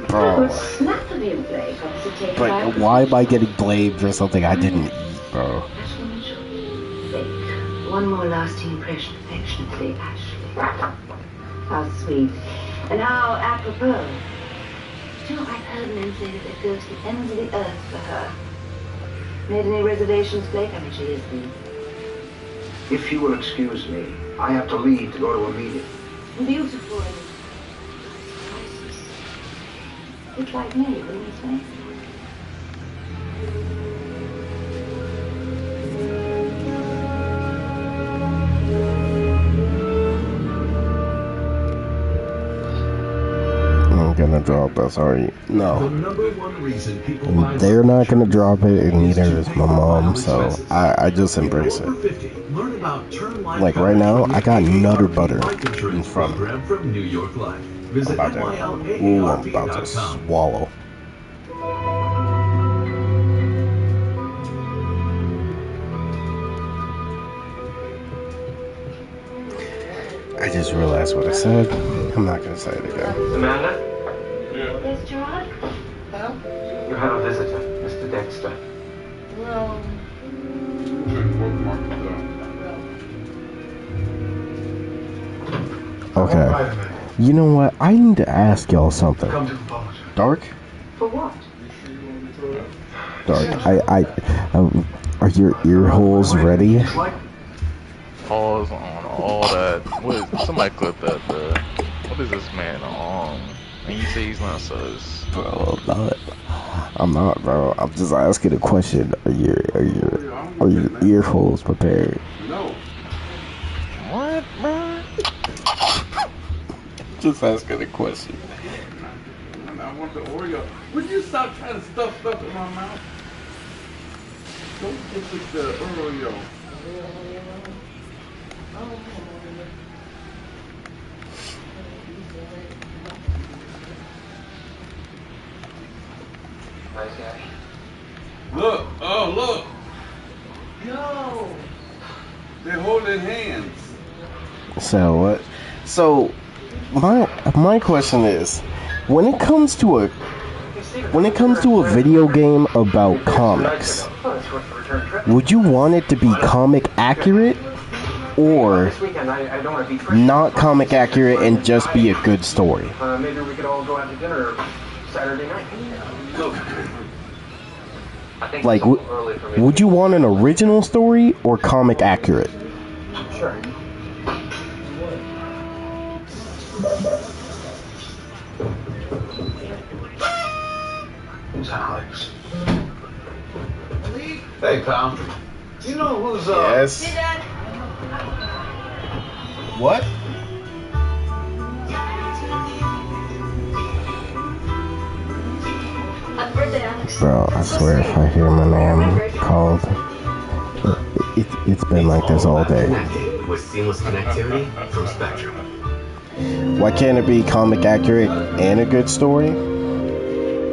Bro. Snap of you, Blake. Obviously take But why am I getting blamed for something I didn't eat, bro? One more lasting impression, affectionately, Ashley. How sweet. And how apropos. Do you know, I've heard men say that they'd go to the ends of the earth for her. Made any reservations, Blake? I mean, she is the... If you will excuse me, I have to leave to go to a meeting. Beautiful and... It's like me, wouldn't you say? I'm gonna drop that, sorry. No. The number one reason people buy They're not gonna drop it, and neither is my mom, so I just embrace it. Like right now, I got Nutter Butter in front of me. From New York Life. I'm Visit about to swallow. I just realized what I said. I'm not gonna say it again. Amanda? Yes, Gerard? Huh? You have a visitor, Mr. Dexter. No. Okay. You know what? I need to ask y'all something. Dark? For what? Dark. Are your ear holes ready? Pause on all that. Somebody clip that, bro. What is this man on? And you say he's not sus. Bro, I'm not, bro. I'm just asking a question. Are your ear holes prepared? No. What, bro? Just asking a question. And I want the Oreo. Would you stop trying to stuff stuff in my mouth? Don't get the Oreo. Nice guy. Look, oh look. No. They're holding hands. So what? So my question is, when it comes to a video game about comics, would you want it to be comic accurate or not comic accurate and just be a good story? Maybe we could all go out to dinner Saturday night. Like, would you want an original story or comic accurate? Sure. Who's Alex? Hey, pal. Do you know who's, Yes. Hey, Dad. What? Happy birthday, Alex. Bro, I swear if I hear my name called, it's been like this all day. Connecting with seamless connectivity from Spectrum. Why can't it be comic accurate and a good story?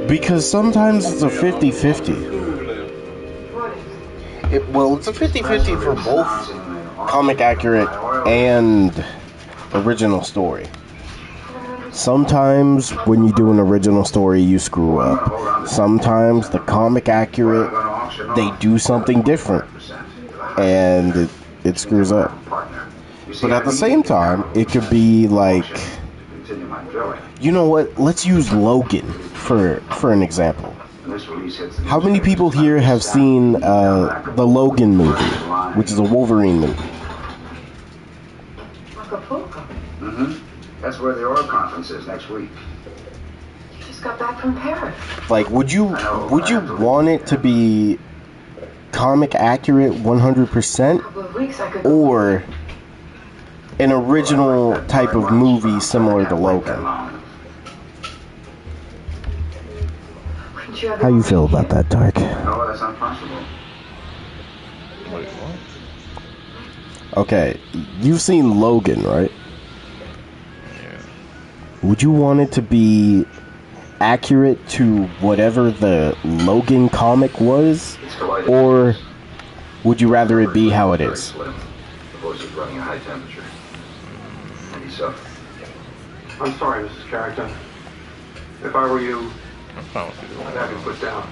Because sometimes it's a 50-50. Well, it's a 50-50 for both comic accurate and original story. Sometimes when you do an original story, you screw up. Sometimes the comic accurate, they do something different, and it screws up. But at the same time, it could be like, you know what? Let's use Logan for an example. How many people here have seen the Logan movie, which is a Wolverine movie? Mm-hmm. That's where the oil conference is next week. You just got back from Paris. Like, would you want it to be comic accurate 100%, or an original type of movie similar to Logan? How you feel about that, Dark? No, that's not possible. Wait, what? Okay, you've seen Logan, right? Yeah. Would you want it to be accurate to whatever the Logan comic was, or would you rather it be how it is? The voice is running a high temperature. And he's up. I'm sorry, Mrs. Character. If I were you, I'm fine with either I'd have you put down.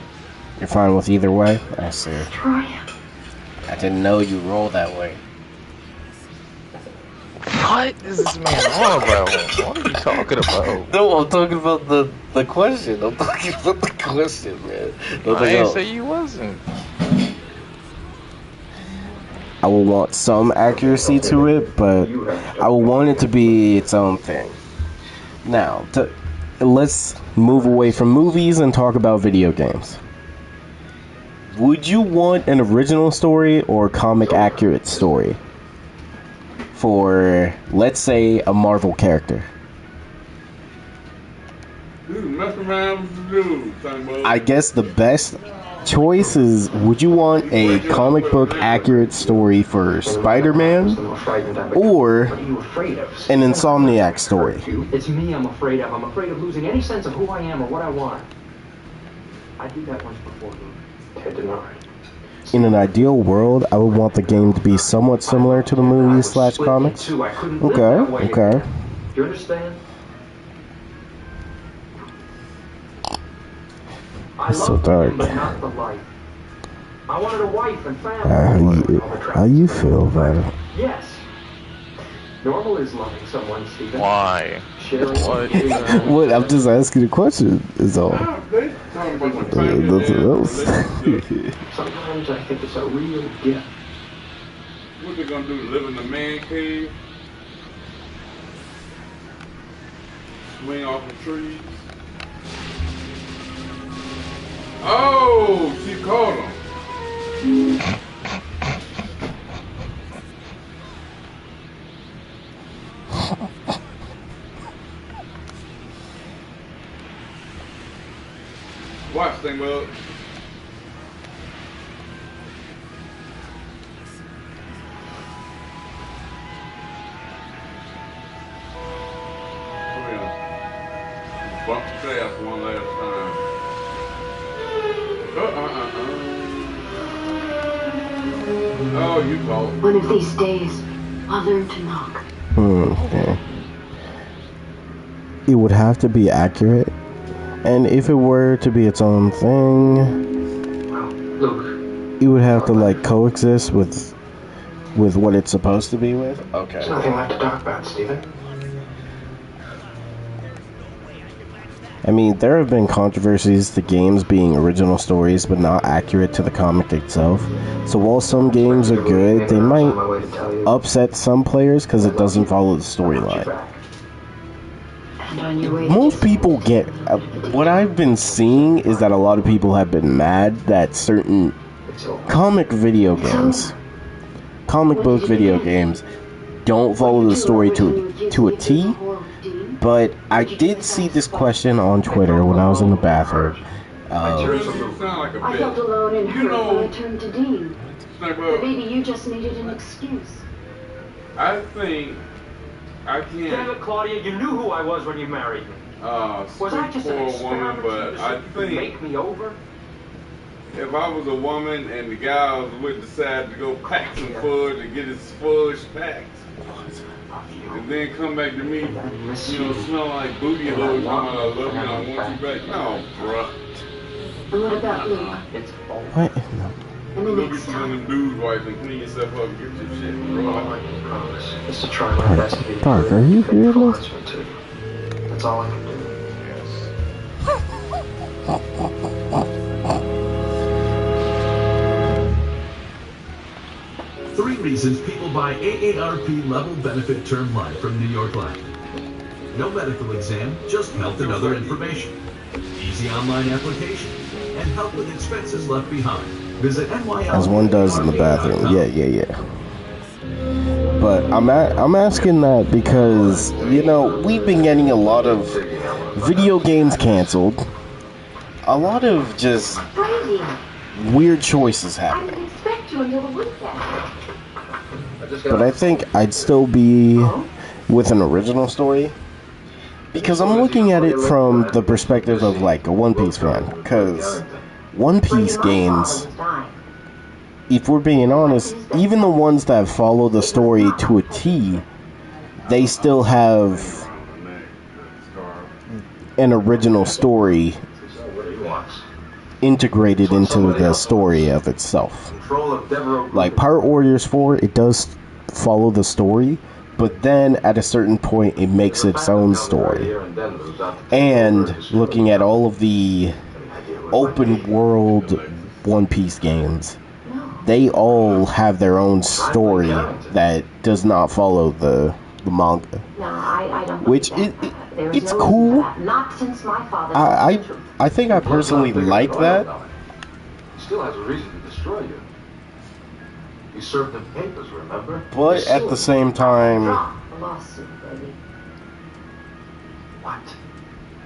You're fine with either way? I see. Troy. I didn't know you rolled that way. What is this man on about? What are you talking about? No, I'm talking about the question. I'm talking about the question, man. I didn't say you wasn't. I will want some accuracy to it, but I will want it to be its own thing. Now, let's move away from movies and talk about video games. Would you want an original story or comic accurate story for, let's say, a Marvel character? I guess the best choice is, would you want a comic book accurate story for Spider-Man or an Insomniac story? It's me I'm afraid of. I'm afraid of losing any sense of who I am or what I want. I did that once before, Luke. Ted denied. In an ideal world, I would want the game to be somewhat similar to the movies / comics. Okay. You understand? It's so dark. But not the life. I wanted a wife and family. How you feel about it? Yes. Normal is loving someone, Stephen. Why? What? What? I'm just asking a question, is all. Nothing else. Sometimes I think it's a real gift. What they gonna do? Live in the man cave? Swing off the trees? Oh, she caught him. Watch thing, bud. Come here. Bump the glass one last time. Oh, you called. One of these days, I'll learn to knock. Okay. It would have to be accurate, and if it were to be its own thing, Luke, it would have to like coexist with what it's supposed to be with. Okay. there's nothing left to talk about, Stephen. I mean, there have been controversies to games being original stories but not accurate to the comic itself. So while some games are good, they might upset some players because it doesn't follow the storyline. Most people get... what I've been seeing is that a lot of people have been mad that certain comic video games, comic book video games don't follow the story to a T, but I did see this question on Twitter when I was in the bathroom. I felt alone and hurt when I turned to Dean. But maybe you just needed an excuse. I think I can't. Damn it, Claudia, you knew who I was when you married me. Was I just an woman? But I think make me over. If I was a woman and the guy I was with decided to go pack some fudge and get his fudge packed, and then come back to me, smell like booty holes, I love you, I want you back. No, bruh. And what about Luke? What? And the Look next at some of time. them dudes wife and clean yourself up and get your shit, bro. Is to try my best to be Dark, are you hearing this? husband too. That's all I can do. Yes. 3 reasons people buy AARP level benefit term life from New York Life. No medical exam, just health and other information. Easy online application. And help with expenses left behind. Visit NYL. As one does in the bathroom. Yeah. But I'm asking that because, we've been getting a lot of video games canceled. A lot of just weird choices happening. I didn't expect you until the weekend. But I think I'd still be with an original story. Because I'm looking at it from the perspective of like a One Piece fan. Because One Piece games, if we're being honest, even the ones that follow the story to a T, they still have an original story integrated into the story of itself. Like Pirate Warriors 4, it does follow the story, but then at a certain point it makes its own story. And looking at all of the open world One Piece games, they all have their own story that does not follow the manga. Which it's cool. I think I personally like that. He still has a reason to destroy you. You served him papers, remember? But at the same time, what?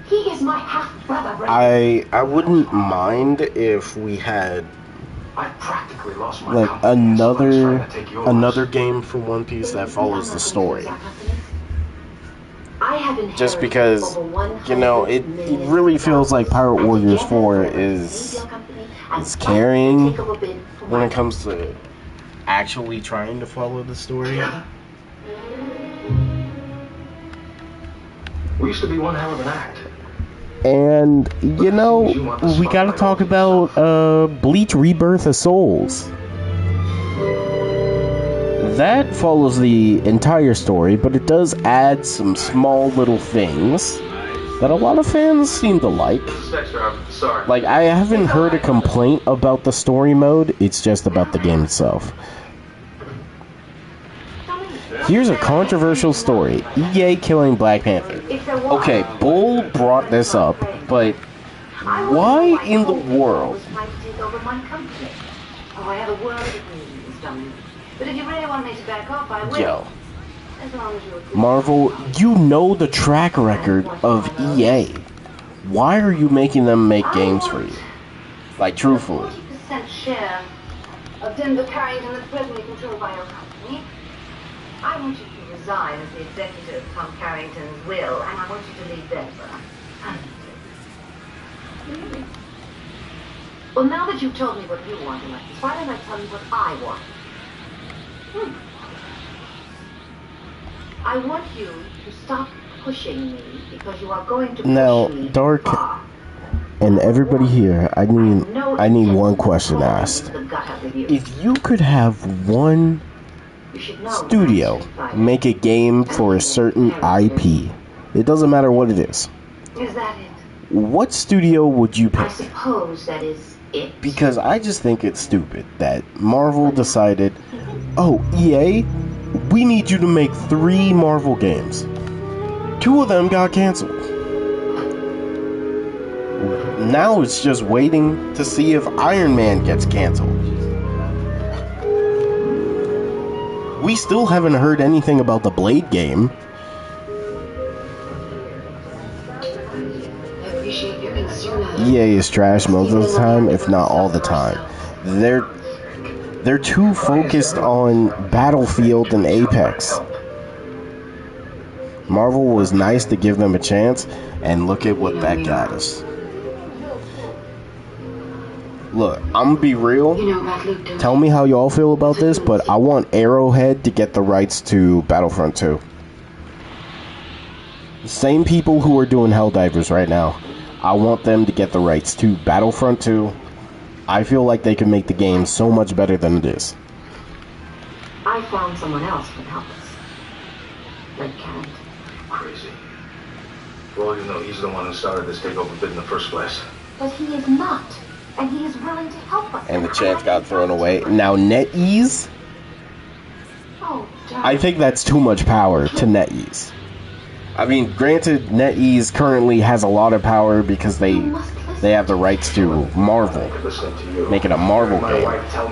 He is my half-brother. I wouldn't mind if we had I practically lost my like another game for One Piece that follows the story. Just because, it really feels like Pirate Warriors 4 is carrying when it comes to actually trying to follow the story. We used to be one hell of an act. And, we gotta talk about Bleach Rebirth of Souls. That follows the entire story, but it does add some small little things that a lot of fans seem to like. Like, I haven't heard a complaint about the story mode, it's just about the game itself. Here's a controversial story. EA killing Black Panther. Okay, Bull brought this up, but why in the world? Yo. Marvel, you know the track record of EA. Why are you making them make games for you? Like, truthfully. 40% share of Denver Carrington that's presently controlled by your company. I want you to resign as the executive of Tom Carrington's will, and I want you to leave Denver. Well, now that you've told me what you want, Alexis, why don't I tell you what I want? I want you to stop pushing me because you are going to push me Dark and everybody here, I need one question asked. If you could have one studio make a game for a certain IP, it doesn't matter what it is. Is that it? What studio would you pick? I suppose that is it. Because I just think it's stupid that Marvel decided, oh, EA, we need you to make 3 Marvel games. 2 of them got canceled. Now it's just waiting to see if Iron Man gets canceled. We still haven't heard anything about the Blade game. EA is trash most of the time, if not all the time. They're too focused on Battlefield and Apex. Marvel was nice to give them a chance, and look at what that got us. Look, I'm gonna be real. Tell me how y'all feel about this, but I want Arrowhead to get the rights to Battlefront 2. The same people who are doing Helldivers right now, I want them to get the rights to Battlefront 2. I feel like they can make the game so much better than it is. I found someone else who can help us. Red Carrot. Crazy. For all you know, he's the one who started this takeover bid in the first place. But he is not. And he is willing to help us. And the chance got thrown away. Now NetEase? Oh, I think that's too much power to NetEase. I mean, granted, NetEase currently has a lot of power because they have the rights to Marvel, make it a Marvel game.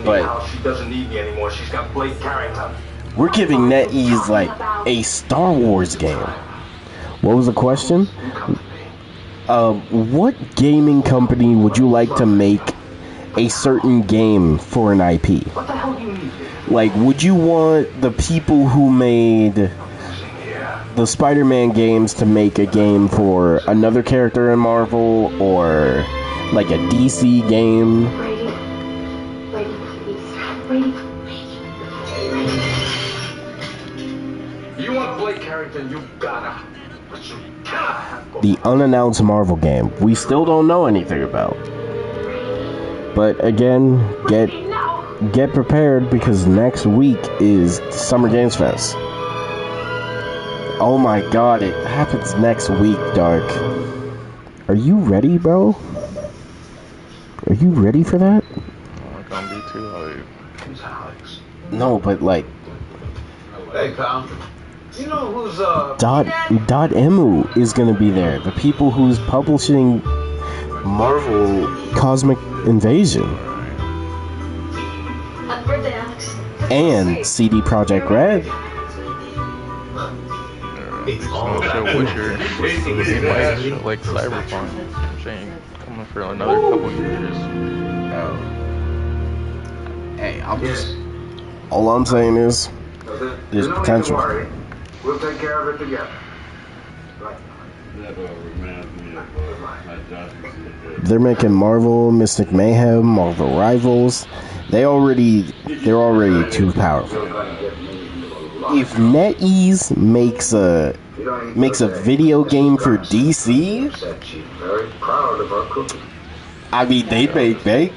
But She doesn't need me anymore. She's got Blade Carrington. we're giving NetEase like a Star Wars game. What was the question? What gaming company would you like to make a certain game for an IP? Like, would you want the people who made the Spider-Man games to make a game for another character in Marvel, or like a DC game? You want Blade Carrington, you gotta. But you cannot have The unannounced Marvel game we still don't know anything about. But again, get prepared because next week is Summer Games Fest. Oh my god, it happens next week, Dark. Are you ready, bro? Are you ready for that? I'm not gonna be too hyped. No, but like... Hey, pal. You know who's, Dotemu is gonna be there. The people who's publishing Marvel Cosmic Invasion. Happy birthday, Alex. And CD Projekt Red. Show Witcher. They might show like Cyberpunk. Saying coming for another couple years. Hey, I'm just... All I'm saying is, there's potential. We'll take care of it together. That reminds me of my Josh was They're making Marvel, Mystic Mayhem, Marvel Rivals. They're already too powerful. If NetEase makes a video game for DC, I mean, they'd make bank.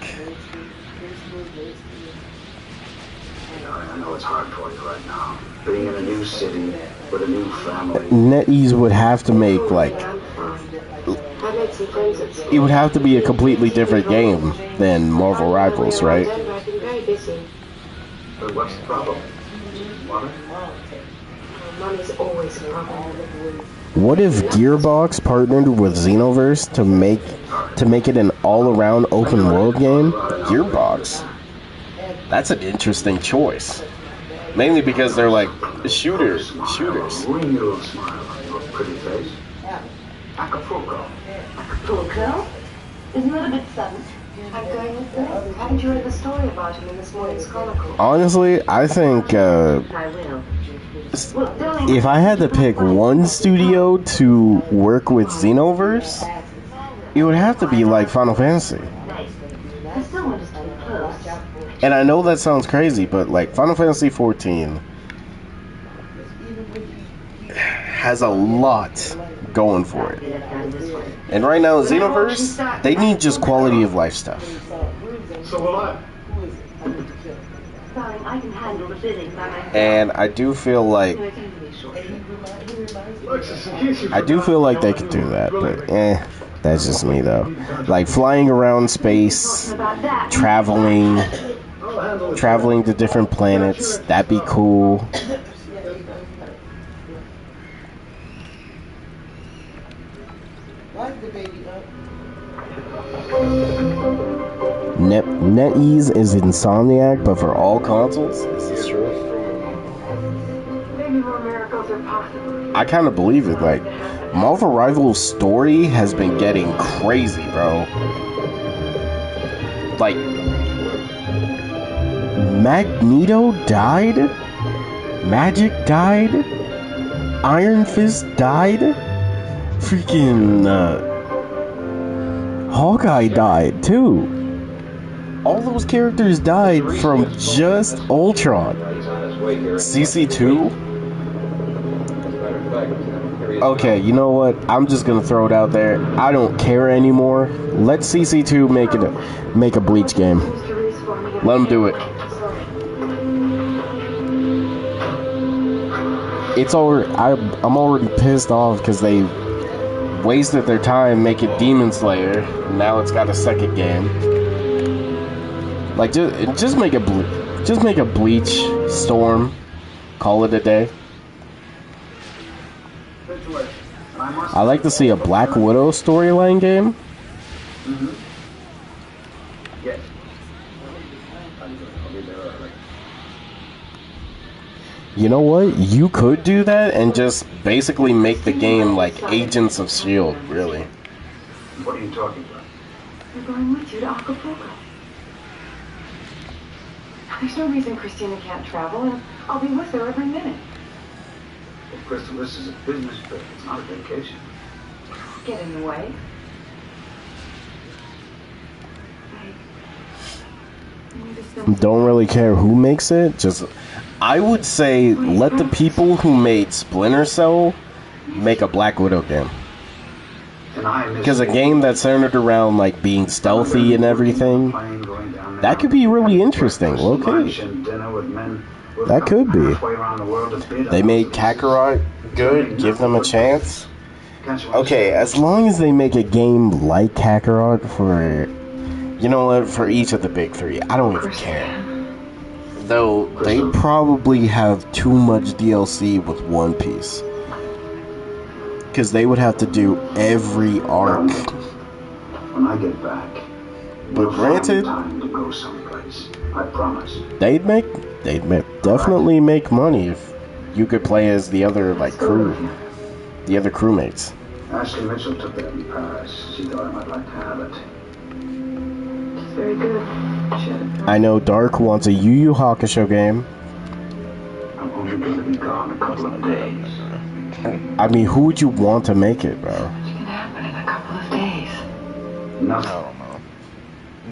I know it's hard for you right now. Being in a new city with a new family. NetEase would have to make like... It would have to be a completely different game than Marvel Rivals, right? What's the problem? Money's always a problem. What if Gearbox partnered with Xenoverse to make it an all-around open world game? Gearbox. That's an interesting choice. Mainly because they're like shooters. Real smile on your pretty face. Acapulco. Acapulco? Isn't that a bit sudden? I'm going with Greg. Haven't you read the story about him in this morning's Chronicle? Honestly, I think I will. if I had to pick one studio to work with Xenoverse, it would have to be like Final Fantasy. I still want us to be close. And I know that sounds crazy, but like Final Fantasy 14 has a lot going for it. And right now, Xenoverse, they need just quality of life stuff. So will I. Darling, I can handle the bidding by myself. And I do feel like they could do that, but that's just me though. Like flying around space, traveling to different planets, that'd be cool. NetEase is Insomniac, but for all consoles? Is this true? I kind of believe it. Like, Marvel Rivals' story has been getting crazy, bro. Like, Magneto died, Magic died, Iron Fist died, freaking Hawkeye died too. All those characters died from just Ultron. CC2? Okay, you know what? I'm just gonna throw it out there. I don't care anymore. Let CC2 make a Bleach game. Let them do it. It's already. I'm already pissed off because they wasted their time making Demon Slayer. And now it's got a second game. Like just make a Bleach Storm. Call it a day. I like to see a Black Widow storyline game. Yes. You know what? You could do that and just basically make the game like Agents of S.H.I.E.L.D., really. What are you talking about? We're going with you to Acapulco. There's no reason Christina can't travel, and I'll be with her every minute. Well, Crystal, this is a business trip. It's not a vacation. Get in the way. Don't really care who makes it. Just, I would say, let the people who made Splinter Cell make a Black Widow game. Because a game that's centered around like being stealthy and everything, that could be really interesting. Okay, that could be. They made Kakarot good. Give them a chance. Okay, as long as they make a game like Kakarot for, you know what, for each of the big three, I don't even care. Though they probably have too much DLC with One Piece. Because they would have to do every arc. When I get back, but granted, time to go someplace. I promise. They'd definitely make money if you could play as the other like crew, the other crewmates. Ashley Mitchell took that in Paris. She thought I might like to have it. It's very good. I know Dark wants a Yu Yu Hakusho game. I'm only going to be gone a couple of days. I mean, who would you want to make it, bro? It can happen in a couple of days. Nothing. I don't know.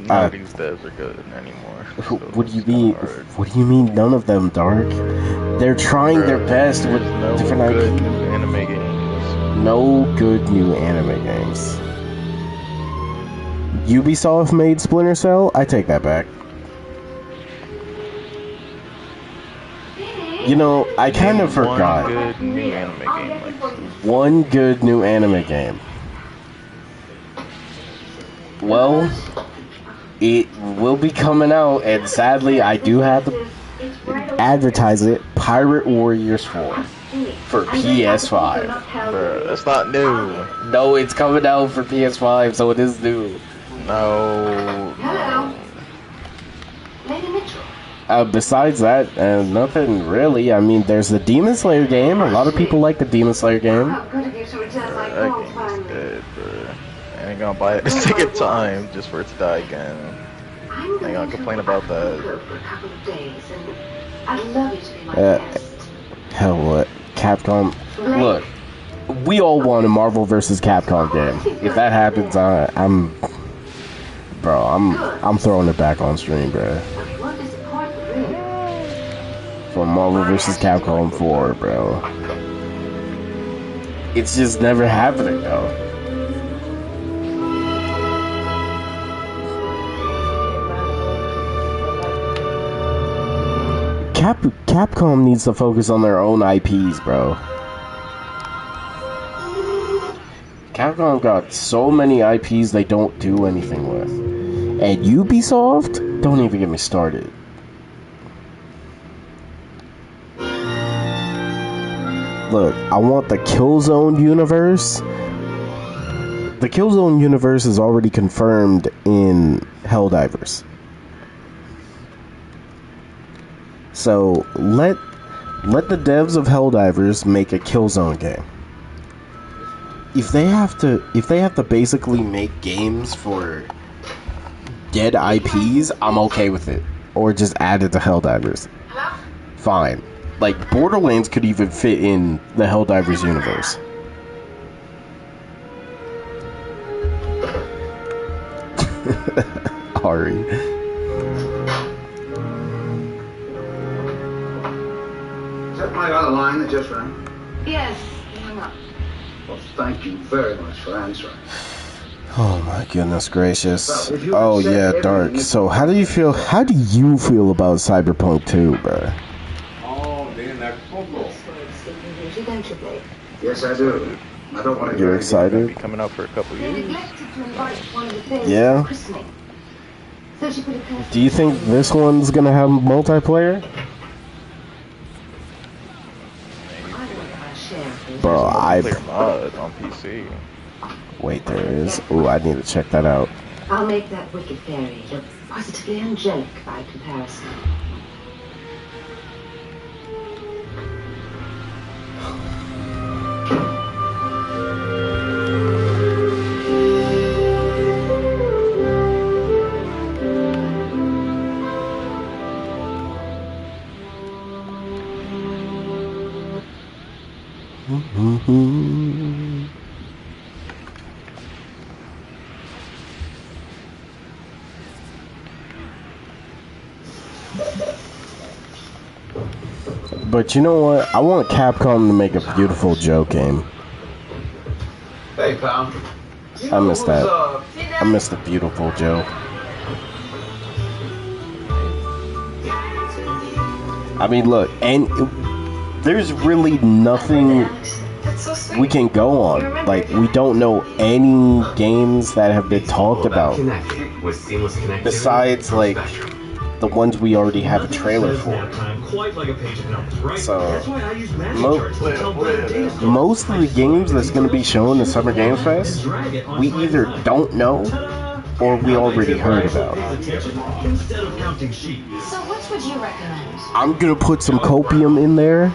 None of these devs are good anymore. So what do you mean? What do you mean? None of them, Dark? They're trying their best with different good new anime games. No good new anime games. Ubisoft made Splinter Cell. I take that back. You know, I kind of forgot. One good new anime game. One good new anime game. Well, it will be coming out, and sadly, I do have to advertise it. Pirate Warriors 4 for PS5. Bruh, that's not new. No, it's coming out for PS5, so it is new. No. Hello. Lady Mitchell. Besides that, nothing really. I mean, there's the Demon Slayer game. A lot of people like the Demon Slayer game. How good of you to return my That call game's finally. dead, bruh. I ain't gonna buy it the second time just for it to die again. I ain't gonna complain about that. For a couple of days, and I'd love you to be my guest. Hell, what? Capcom. Look, we all want a Marvel vs. Capcom game. If that happens, I'm throwing it back on stream, bro. For Marvel vs. Capcom 4, bro. It's just never happening, though. Capcom needs to focus on their own IPs, bro. Capcom got so many IPs they don't do anything with. And Ubisoft? Don't even get me started. Look, I want the Killzone universe. The Killzone universe is already confirmed in Helldivers. So let Let the devs of Helldivers make a Killzone game. If they have to basically make games for dead IPs, I'm okay with it. Or just add it to Helldivers. Fine. Like, Borderlands could even fit in the Helldivers universe. Ari. Is that my other line that just rang? Yes, hang up. Well, thank you very much for answering. Oh my goodness gracious. Oh yeah, Dark. So how do you feel about Cyberpunk 2, bro? Oh, then that's football. Yes, I do. I don't want to. You're excited? Be coming out for a couple years. Yeah. Do you think this one's gonna have multiplayer? Bro, Multiplayer mod on PC. Wait, there is. Ooh, I need to check that out. I'll make that wicked fairy look positively angelic by comparison. But you know what? I want Capcom to make a beautiful Joe game. Hey, pal. I miss that. I miss the beautiful Joe. I mean, look, and there's really nothing we can go on. Like, we don't know any games that have been talked about besides, like, the ones we already have a trailer for. So, most of the games that's going to be shown in Summer Games Fest, we either don't know or we already heard about. So which would you recommend? I'm gonna put some copium in there.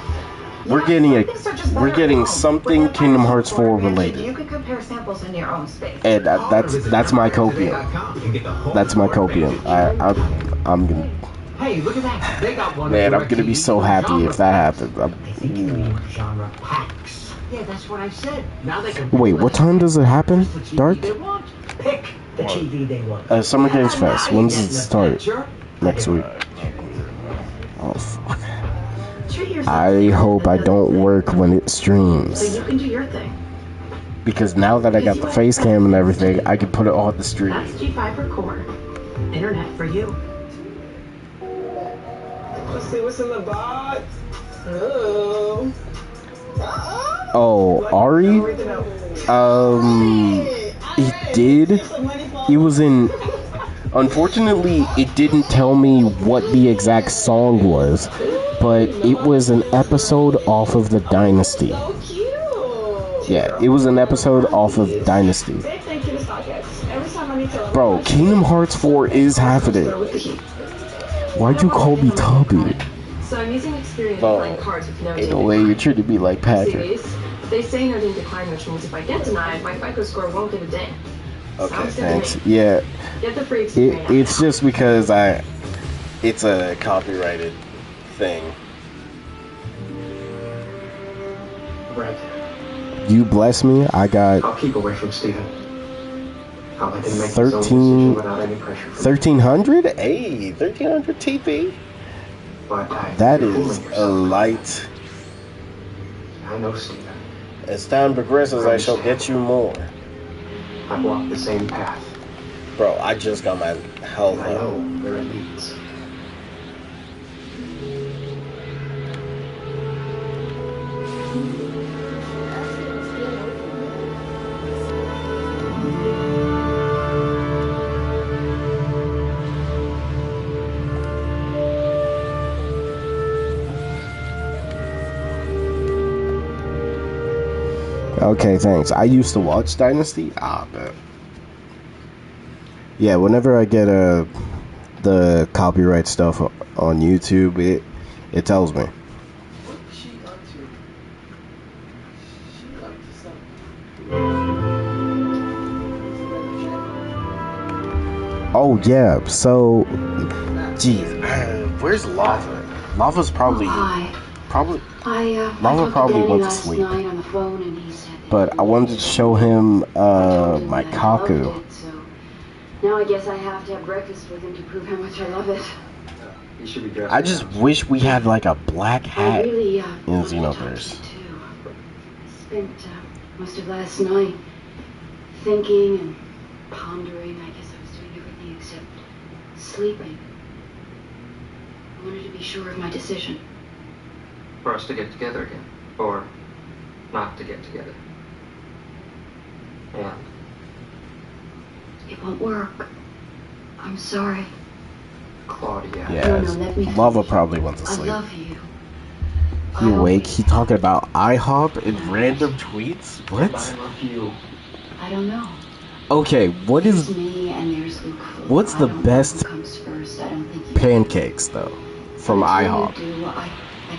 We're getting something Kingdom Hearts 4 related. You can compare samples in your own space. And that's my copium. That's my copium. I'm gonna. Hey, look at that. They got one. Man, I'm gonna be so happy if that happens. Genre packs. Yeah, that's what I said. Now they can. Wait, what time does it happen? Dark? Pick the TV they want. Summer Games Fest. When does it start? Next week. Oh fuck. I hope I don't work when it streams. So you can do your thing. Because now that I got the face cam and everything, I can put it on the stream. That's G5 record. Internet for you. Let's see what's in the box. Oh, Ari? He did. He was in. Unfortunately, it didn't tell me what the exact song was, but it was an episode off of the Dynasty. Yeah, it was an episode off of Dynasty. Bro, Kingdom Hearts 4 is happening. Why'd you call me Tubby? So I'm using experience Oh, playing cards with no ain't no way you're treating me like Patrick. They say no didn't decline, which means if I get denied, my FICO score won't give a ding. Okay, thanks. Yeah, Get the free experience. it's just because it's a copyrighted thing. Right. You bless me. I got I'll keep away from Steven. I'll let him make his own decision without any pressure from 1300. Hey, 1300 TP. But That is a light. I know Steven. As time progresses, I shall get you more. I've walked the same path. Bro, I just got my health I up. know where it leads. Okay, thanks. I used to watch Dynasty. Bet. Yeah, whenever I get the copyright stuff on YouTube, it tells me. Oh yeah. So, geez, where's Lava? Lava's probably I Lava talked probably to Danny went to last sleep. night on the phone, and he said. But I wanted to show him my that I loved Kaku. it, so now I guess I have to have breakfast with him to prove how much I love it. You should be dressed. I just wish we had like a black I hat really in wanted to talk to Xenoverse. you too. I spent most of last night thinking and pondering. I guess I was doing everything except sleeping. I wanted to be sure of my decision. For us to get together again, or not to get together. And It won't work. I'm sorry. Claudia. Yeah, No, let me Lava finish. probably went to I sleep. love you. He awake, he talking about IHOP in random tweets? What? I love you. I don't know. Okay, what is There's me and there's Luke. what's the I don't know best who comes first. I don't think you pancakes though from Until IHOP? you do, I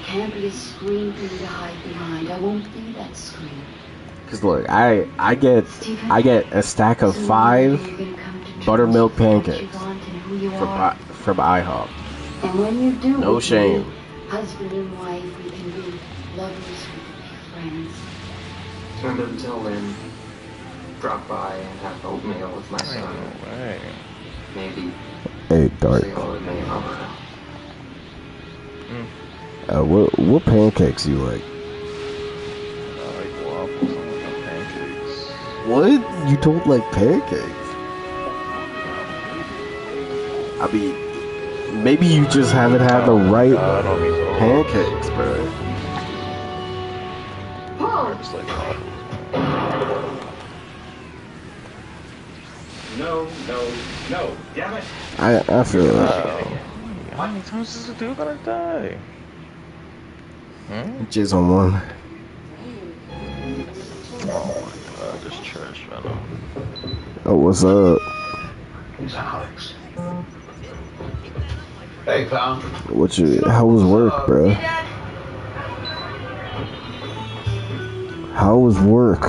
can't be a screen for you to hide behind. I won't be that screen. Cause look, I get a stack of 5 buttermilk pancakes from IHOP. And when you do, No we can shame. be husband and wife, we can be lovers, we can be friends. And until then, drop by and have oatmeal with my son. Maybe Hey, Dark. say hello to me and Mama. What pancakes you like? I like waffles. I like pancakes. What? You don't like pancakes? I mean, maybe you just haven't had the right pancakes, bro. I just like waffles. No, damn it. I feel that. How many times is this dude gonna die? Jizz on one. Oh my god, this trash venom. Oh, what's up? He's Alex. Hey, pal. How was work, bro? How was work?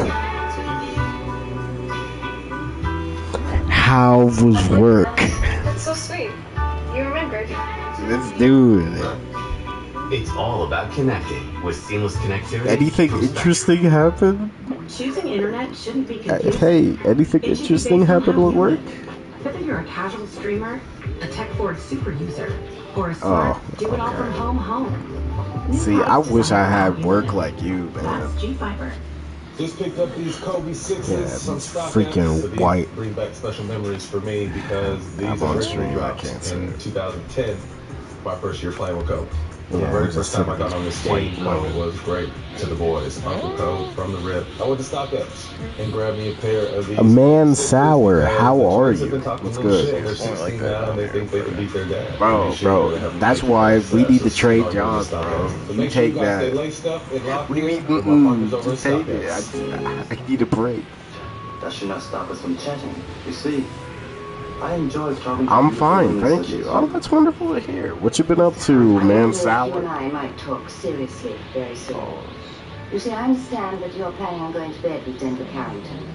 How was work? That's so sweet. You remembered. Let's do it. It's all about connecting with seamless connectivity. Anything interesting happen? Choosing internet shouldn't be confusing. Hey, anything interesting happen with work? Whether you're a casual streamer, a tech-forward super user, or a smart do-it-all-from-home. See, I wish I had work like you, man. G-Fiber. Just picked up these Kobe 6s. Yeah, some these stock freaking apps, so these white. bring back special memories for me because I'm these on originally stream, I dropped can't say in it. 2010, my first year playing with Kobe. Yeah, The very first just time I look at got on this this white team, logo. it was great to the boys. Uncle Code from the rip. I went to StockX and grabbed me a pair of these. A man sour, how The are twins have you? been talking What's a little good? shit. They're 16 now and they think they can beat their dad. Bro, that's why we need to trade jobs, bro. You take that. What do you mean, just take it. I need a break. That should not stop us from chatting. You see, I enjoy talking. I'm fine, thank you. Oh, that's wonderful to hear. What you been up to, man, You sour? and I might talk seriously very soon. You see, I understand that you're planning on going to bed with Denver Carrington.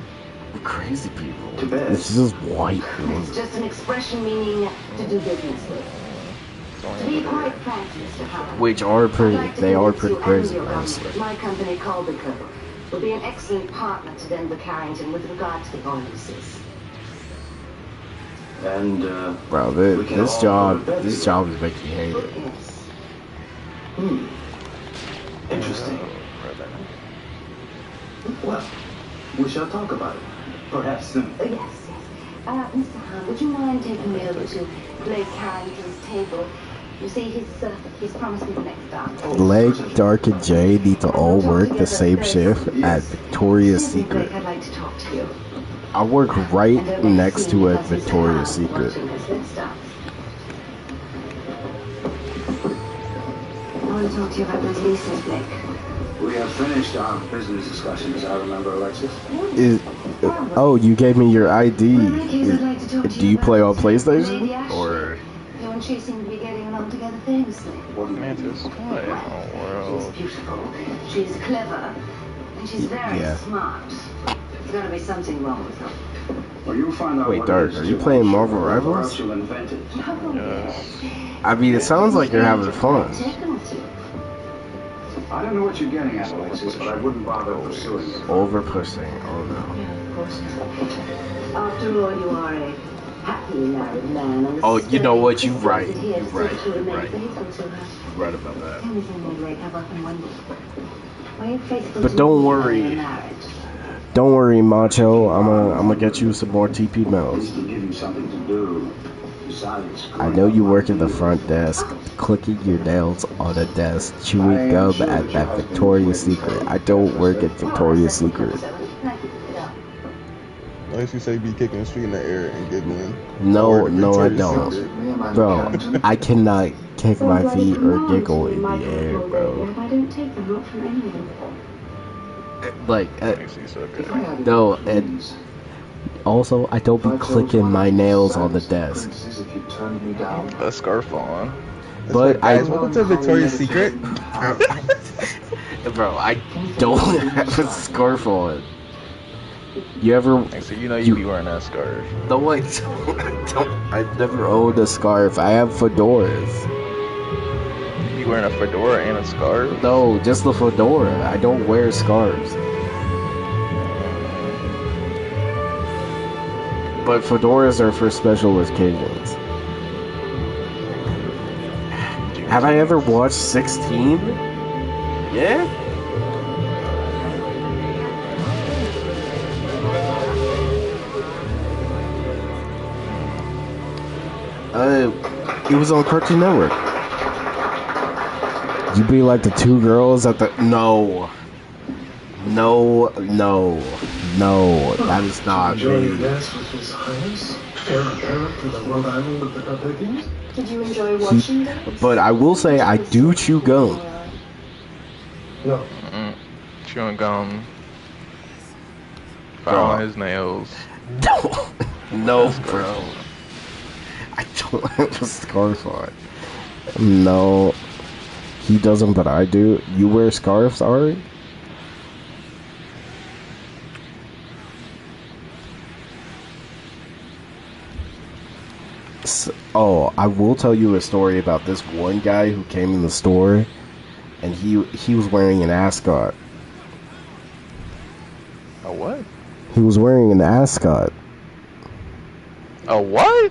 Crazy people. To bed? It's just white. It's just an expression meaning to do business with. To be quite frank, Mr. Howard, Which are pretty, they are pretty crazy, your honestly. company, my company, Colbico, will be an excellent partner to Denver Carrington with regard to the oil leases. And Bro, this job is making me hate it. Interesting. Well, we shall talk about it. Perhaps soon. Yes, yes. Mr. Hahn, would you mind taking me over to Blake Carrington's table? You see, he's promised me the next dance. Leg, Dark, and Jay need to all work the same shift at Victoria's Secret. I'd like to talk to you. I work right next to a Victoria's Secret. I want to talk to you about those leases, Blake. We have finished our business discussions, I remember, Alexis. Oh, you gave me your ID. Do you play on PlayStation? Or You and she seem to be getting along together famously. Mantis, what in the world? She's beautiful, she's clever, and she's very Yeah. smart. There's got to be something wrong with her. Well, you'll find out Wait, what Dark, it is are you too, playing I'm Marvel sure, or Rivals? else you'll invent it. I mean, it sounds like you're having fun. I don't know what you're getting at, Alexis, but I wouldn't bother pursuing it. Over pushing. Oh no. Of course not. After all, you are a happily married man. And Oh, you know what? You're right. You're You're right. You're You're right. faithful to her. You're right about that. Tell me something, Blake. I've often wondered. Why are you faithful But to don't me worry. in marriage? Don't worry, Macho. I'm gonna get you some more TP melts. To give you something to do. Besides, I know you work at the front desk, clicking your nails on a desk, chewing gum at that Victoria's Secret. I don't work at Victoria's Secret. Unless you say be kicking the street in the air and giggling. No, no, I Victoria's don't. Secret. Bro, I cannot kick my feet or giggle in the air, bro. I don't take them, not from anyone. Like, no, and also, I don't be clicking my nails on the desk. A scarf on. But Guys, welcome to Victoria's Secret. Bro, I don't have a scarf on. You ever? So you know you be wearing that scarf. No, I don't. I've never owned a scarf. I have fedoras. You wearing a fedora and a scarf? No, just the fedora. I don't wear scarves. But fedoras are for special occasions. Have I ever watched 16? Yeah? It was on Cartoon Network. You be like the two girls at the... No. No, no, no. That is not me. Did you enjoy watching them? But I will say, I do chew gum. No. Chewing gum. Bro. Filing his nails. No, bro. I don't have a scarf on. No. He doesn't, but I do. You wear scarves, Ari? Oh, I will tell you a story about this one guy who came in the store, and he was wearing an ascot. A what? He was wearing an ascot. A what?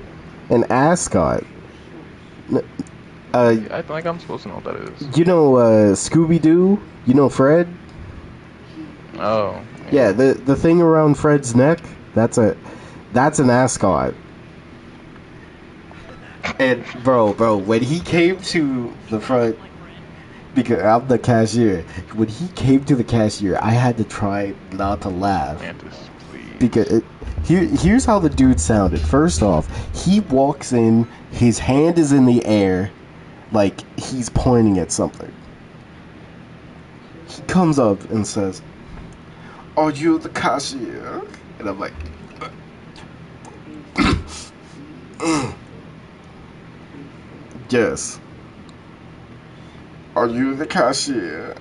An ascot. I think I'm supposed to know what that is. You know Scooby-Doo? You know Fred? Oh. Yeah, the thing around Fred's neck, that's an ascot. And bro, when he came to the front, because I'm the cashier, when he came to the cashier, I had to try not to laugh. Because here's how the dude sounded. First off, he walks in, his hand is in the air, like he's pointing at something. He comes up and says, "Are you the cashier?" And I'm like, "Yes." "Are you the cashier?"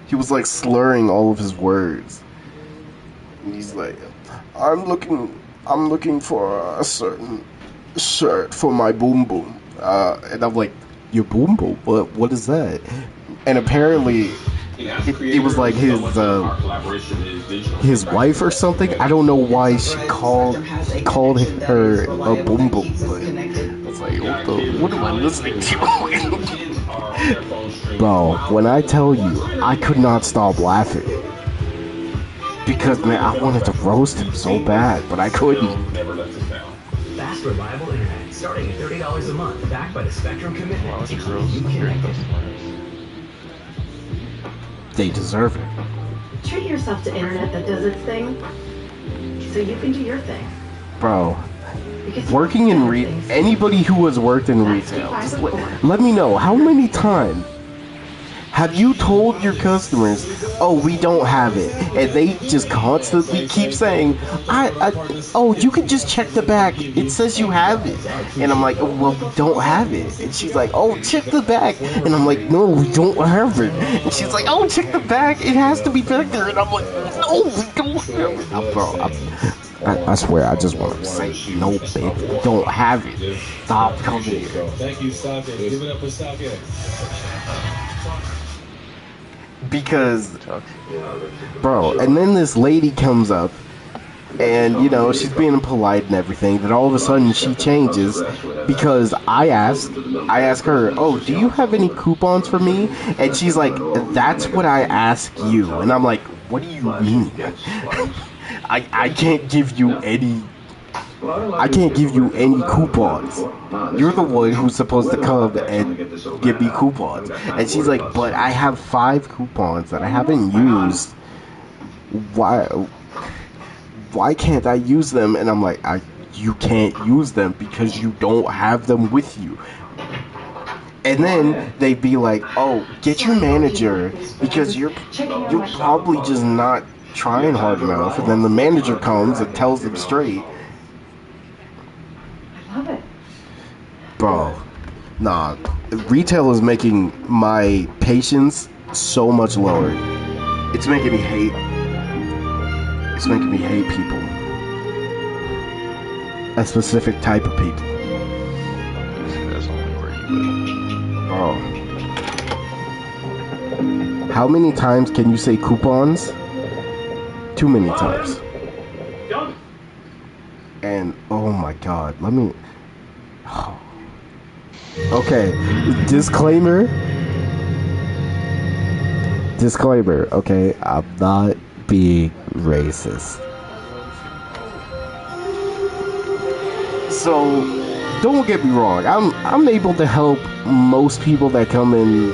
He was like slurring all of his words. And he's like, I'm looking for a certain shirt for my boom boom." And I'm like, "Your boom boom? What is that?" And apparently it was like his wife or something. I don't know why he called her a boom boom, but it's like, what am I listening to? Bro, when I tell you, I could not stop laughing. Because, man, I wanted to roast him so bad, but I couldn't. Fast, reliable internet, starting at $30 a month, backed by the Spectrum commitment to keep you connected. They deserve it. Treat yourself to internet that does its thing, so you can do your thing. Bro, working in anybody who has worked in retail, just let me know, how many times have you told your customers, "Oh, we don't have it," and they just constantly keep saying, "Oh, you can just check the back. It says you have it." And I'm like, "Oh, well, we don't have it." And she's like, "Oh, check the back." And I'm like, "No, we don't have it." And she's like, "Oh, check the back. It has to be back there." And I'm like, "No, we don't have it." I swear, I just want to say, no, babe, don't have it. Stop coming here. Thank you, StockX. Give it up for StockX. Because, bro, and then this lady comes up, and, you know, she's being polite and everything, then all of a sudden she changes, because I ask her, oh, do you have any coupons for me? And she's like, that's what I ask you. And I'm like, what do you mean? I can't give you any coupons. You're the one who's supposed to come and give me coupons. And she's like, but I have 5 coupons that I haven't used. Why can't I use them? And I'm like, you can't use them because you don't have them with you. And then they'd be like, oh, get your manager because you're probably just not trying hard enough. And then the manager comes and tells them straight. I love it. Bro, nah, retail is making my patience so much lower. It's making me hate people. A specific type of people. That's only where you Bro. How many times can you say coupons? Too many times. And oh my god, let me. Oh. Okay, disclaimer. Okay, I'm not being racist. So, don't get me wrong. I'm able to help most people that come in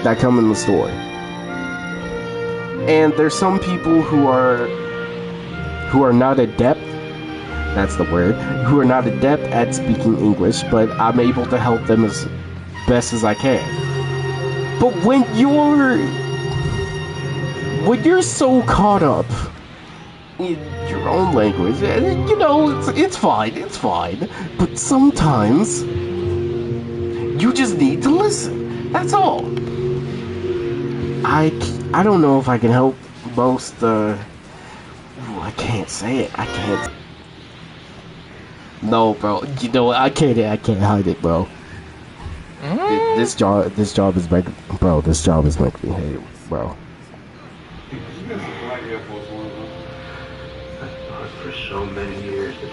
the store. And there's some people who are not adept. That's the word. Who are not adept at speaking English, but I'm able to help them as best as I can. But when you're so caught up in your own language, and you know, it's fine. But sometimes you just need to listen. That's all. I don't know if I can help most. I can't say it. I can't. No, bro. You know what? I can't hide it, bro. This job is making, bro. This job is making me hate it, bro. I thought for so many years that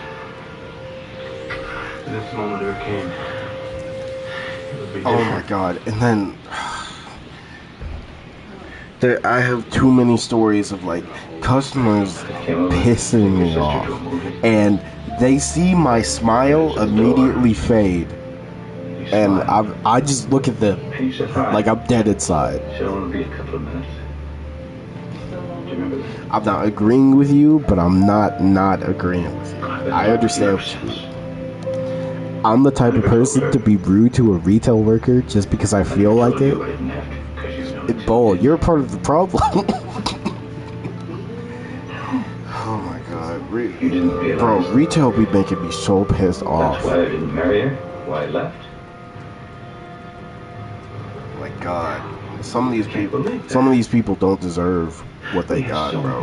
this moment ever came. It would be Oh my god! And then I have too many stories of like customers pissing me off, and they see my smile immediately fade, and I just look at them like I'm dead inside. I'm not agreeing with you, but I'm not agreeing with you. I understand what you mean. I'm the type of person to be rude to a retail worker just because I feel like it. Bull, you're part of the problem. Oh my god, bro, retail be making me so pissed off. That's why I didn't marry her. Why I left. My god, some of these people don't deserve what they got, bro.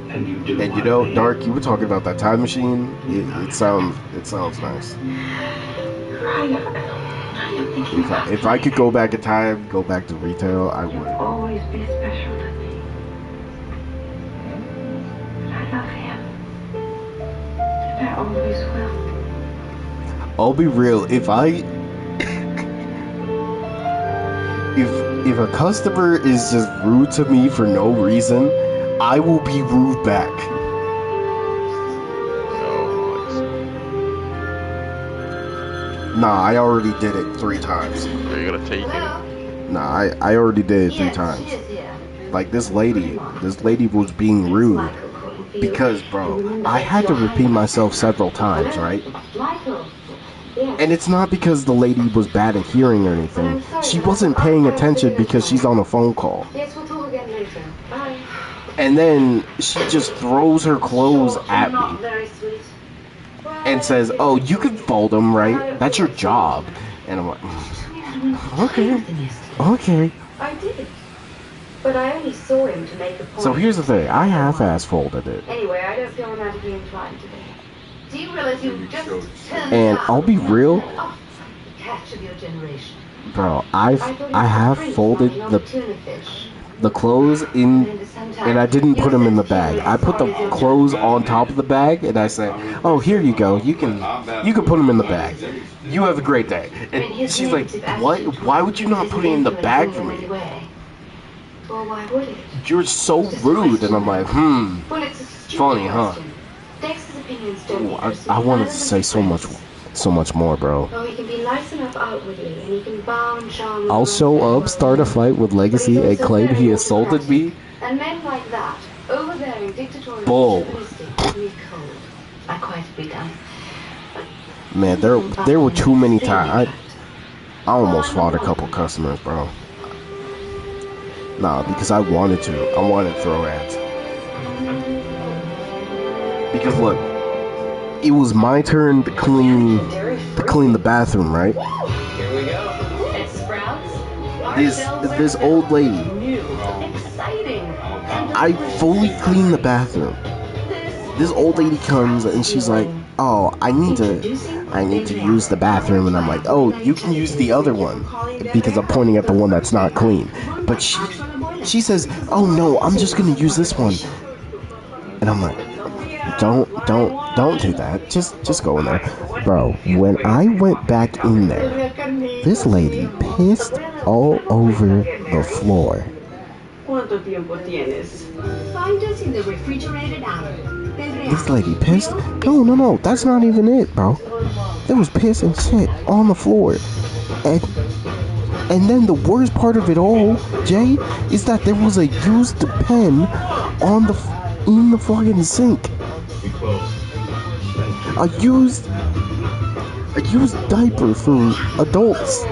And you know, Dark, you were talking about that time machine. It sounds nice. If I could go back in time, go back to retail, I would. Always be special to me. I love him. And I always will. I'll be real. If a customer is just rude to me for no reason, I will be rude back. Nah, I already did it 3 times. Are you gonna take it? Nah, I already did it 3 times. Like this lady was being rude because, bro, I had to repeat myself several times, right? And it's not because the lady was bad at hearing or anything. She wasn't paying attention because she's on a phone call. Yes, we'll talk again later. Bye. And then she just throws her clothes at me and says, oh, you can fold them, right? That's your job. And I'm like, okay. I did. But I only saw him to make a point. So here's the thing, I half-ass folded it. Anyway, I don't feel romantically inclined today. Do you realize you just turned And I'll be real, the catch of your generation? bro, I have folded the clothes in, and I didn't put them in the bag. I put the clothes on top of the bag, and I said, "Oh, here you go. You can put them in the bag. You have a great day." And she's like, "What? Why would you not put it in the bag for me? Well, why would it? You're so rude." And I'm like, Well, it's a stupid funny, huh? question. Dexter's opinions don't Ooh, I wanted to say so much more, bro. Oh, he can be nice enough outwardly, and he can bow and charm. I'll show up, start a fight with Legacy, and claim he assaulted me. And men like that, overbearing, dictatorial, Bull. chauvinistic, cold. I quite agree, Dan. Man, there were too many times. I almost fought a couple customers, bro. Nah, because I wanted to. I wanted to throw hands. Because look, it was my turn to clean the bathroom, right? Here we go. At Sprouts, This old lady. Exciting. I fully cleaned the bathroom. This old lady comes and she's like, "Oh, I need to use the bathroom," and I'm like, "Oh, you can use the other one," because I'm pointing at the one that's not clean. But she says, "Oh no, I'm just gonna use this one," and I'm like, Don't do that. Just go in there, bro. When I went back in there, this lady pissed all over the floor. ¿Cuánto tiempo tienes? Find us in the refrigerated aisle. This lady pissed? No, that's not even it, bro. There was piss and shit on the floor. And then the worst part of it all, Jay, is that there was a used pen in the fucking sink. A used diaper for adults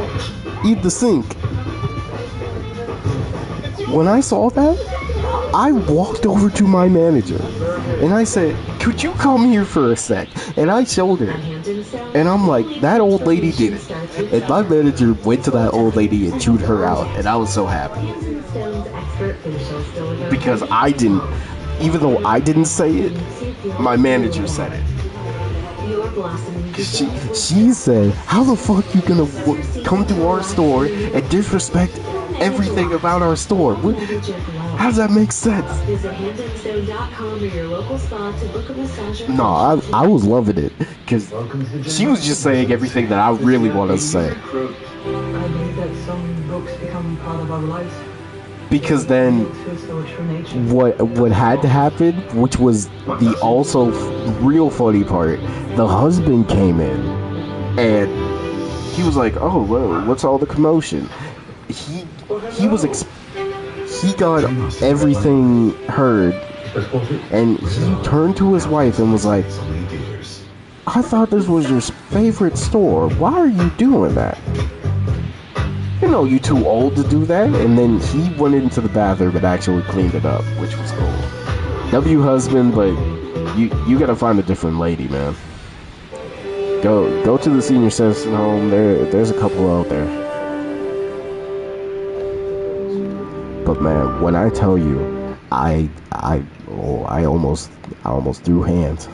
in the sink. When I saw that, I walked over to my manager and I said, "Could you come here for a sec?" And I showed her. And I'm like, "That old lady did it." And my manager went to that old lady and chewed her out. And I was so happy. Because even though I didn't say it, my manager said it. She said, "How the fuck you gonna come to our store and disrespect everything about our store? How does that make sense?" No, I was loving it because she was just saying everything that I really wanted to say. I believe that some books become part of our lives. Because then what had to happen, which was the also real funny part, the husband came in and he was like, "Oh, well, what's all the commotion?" He got everything heard, and he turned to his wife and was like, "I thought this was your favorite store. Why are you doing that? You know, you're too old to do that." And then he went into the bathroom and actually cleaned it up, which was cool. W husband, but you gotta find a different lady, man. Go to the senior citizen home. There's a couple out there. But man, when I tell you, I almost threw hands.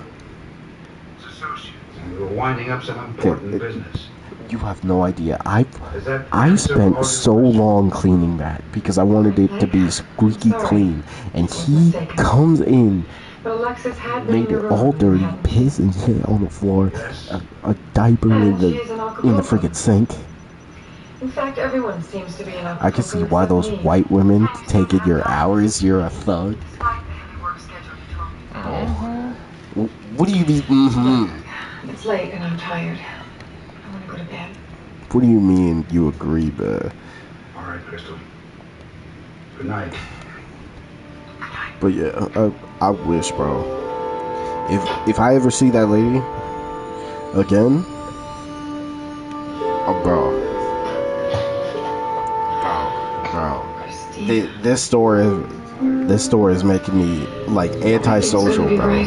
We were winding up some important business. You have no idea. I spent so long cleaning that because I wanted it to be squeaky clean, and he comes in, made it all dirty, piss and shit on the floor, a diaper in the friggin' sink. In fact, everyone seems to be in a I can see why those white women taking your hours. You're a thug. What do you mean? It's late and I'm tired. I want to go to bed. What do you mean you agree, bruh? All right, Crystal. Good night. But yeah, I wish, bro. If I ever see that lady again, oh, bro. This store is making me like antisocial, bro.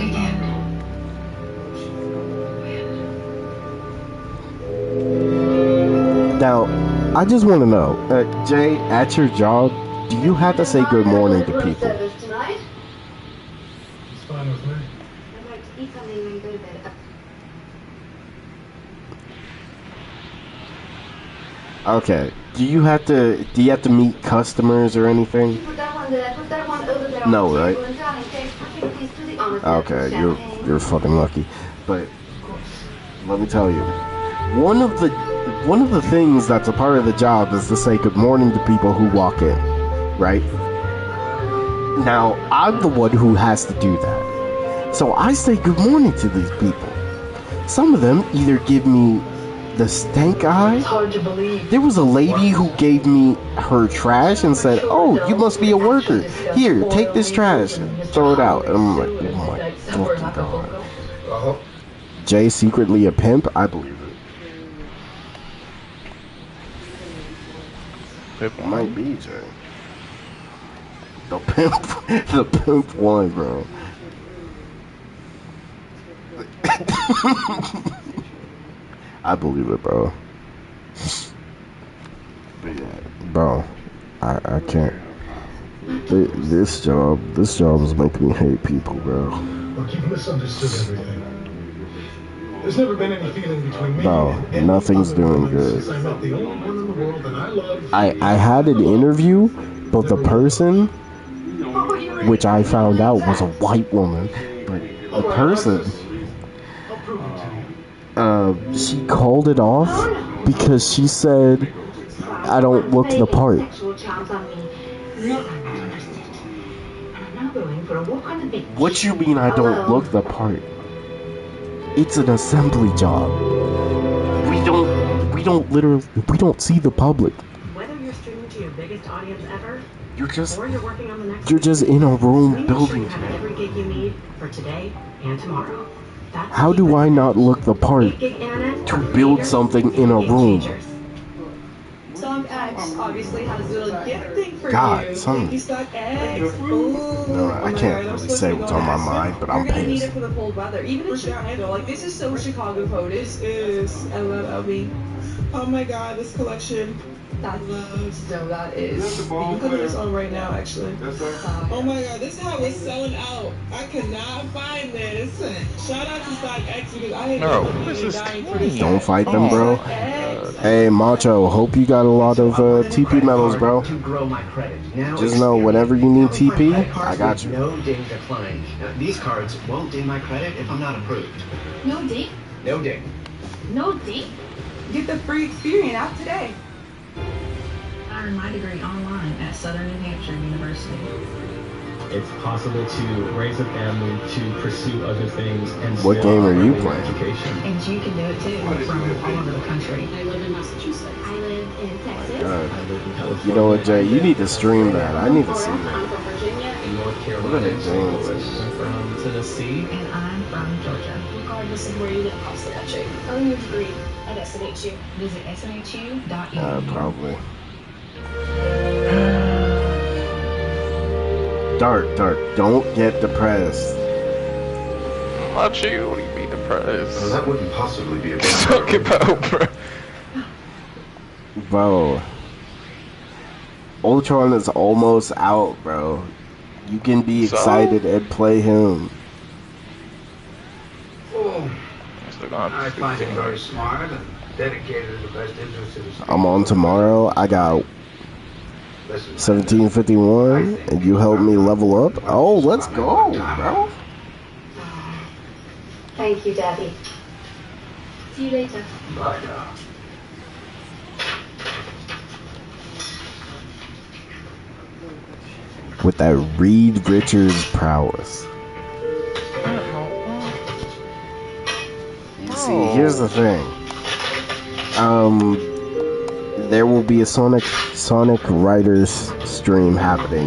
Now, I just want to know, Jay, at your job, Do you have to say good morning to people? Service tonight. It's fine with me. I'd like to eat something and go to bed. Okay. Do you have to meet customers or anything? Put that one there. Put that one over there. No, right? And darling, take these to the honor Okay, champagne. you're fucking lucky. But let me tell you, one of the things that's a part of the job is to say good morning to people who walk in, right? Now, I'm the one who has to do that. So I say good morning to these people. Some of them either give me the stank eye. It's hard to believe. There was a lady who gave me her trash and said, "Oh, you must be a worker. Here, take this trash and throw it out." And I'm like, "Oh my fucking god." Jay secretly a pimp? I believe it. It might be Jay. The pimp one, bro. I believe it, bro. But yeah, bro, I can't. This job is making me hate people, bro. Look, you've misunderstood everything. There's never been any feeling between me and nothing's doing good. since I met the only one in the world that I love. I had an interview, but the person, which I found out was a white woman, but the person, she called it off because she said I don't look the part. What you mean I don't look the part? It's an assembly job. We don't see the public. Whether you're streaming to your biggest audience ever, You're just or you're working on the next in a room make building. sure you have every gig you need for today and tomorrow. That's How do I not look the part 8 gig internet to build something in a room? Song X obviously has a little gift thing for God, you. son. Thank you, Stock X. Ooh. No, I can't really say what's on my mind, but I'm You're gonna need pissed. it for the cold weather, even in Chicago. Like, this is so Chicago code. This is. I love LB. Oh my God, this collection. I love. So that is. You can put this on right now, actually. Oh my God, this hat was selling out. I could not find this. Shout out to Stock X because I No, had what is this dying for this. Don't fight them, bro. X. Hey, Macho, hope you got a lot of TP medals, bro. To grow my credit. Now Just know, whenever you need TP, I got you. No ding declined. Now, these cards won't ding my credit if I'm not approved. No ding? No ding. No ding? Get the free experience out today. I earned my degree online at Southern New Hampshire University. It's possible to raise a family, to pursue other things, and What still game are you further your playing? education. And you can do it too, from all over the country. I live in Massachusetts. I live in Texas. I live in California. You know what, Jay? You need to stream that. I need to see I'm that. from Virginia. In North What are Carolina, they doing with this? from Tennessee. And I'm from Georgia. Regardless of where you live across the country, earn your degree at SNHU. Visit snhu.edu. Probably. Dark, don't get depressed. Not you. What do you mean depressed? Well, that wouldn't possibly be a good Talk about, bro. Bro. Ultron is almost out, bro. You can be So? excited and play him. I find it very smart and dedicated to the best interest of the state. I'm on tomorrow. I got 1751, and you help me level up. Oh, let's go, bro. Thank you, Daddy. See you later. Bye now. With that Reed Richards prowess. You see, here's the thing. There will be a Sonic Riders stream happening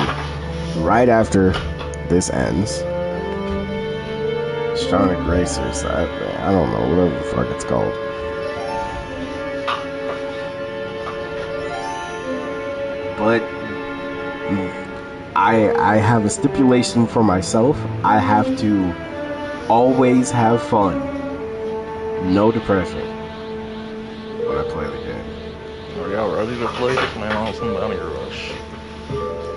right after this ends. Sonic Racers, I don't know, whatever the fuck it's called. But I have a stipulation for myself. I have to always have fun. No depression when I play the game. Are y'all ready to play this, man? On some Bounty Rush.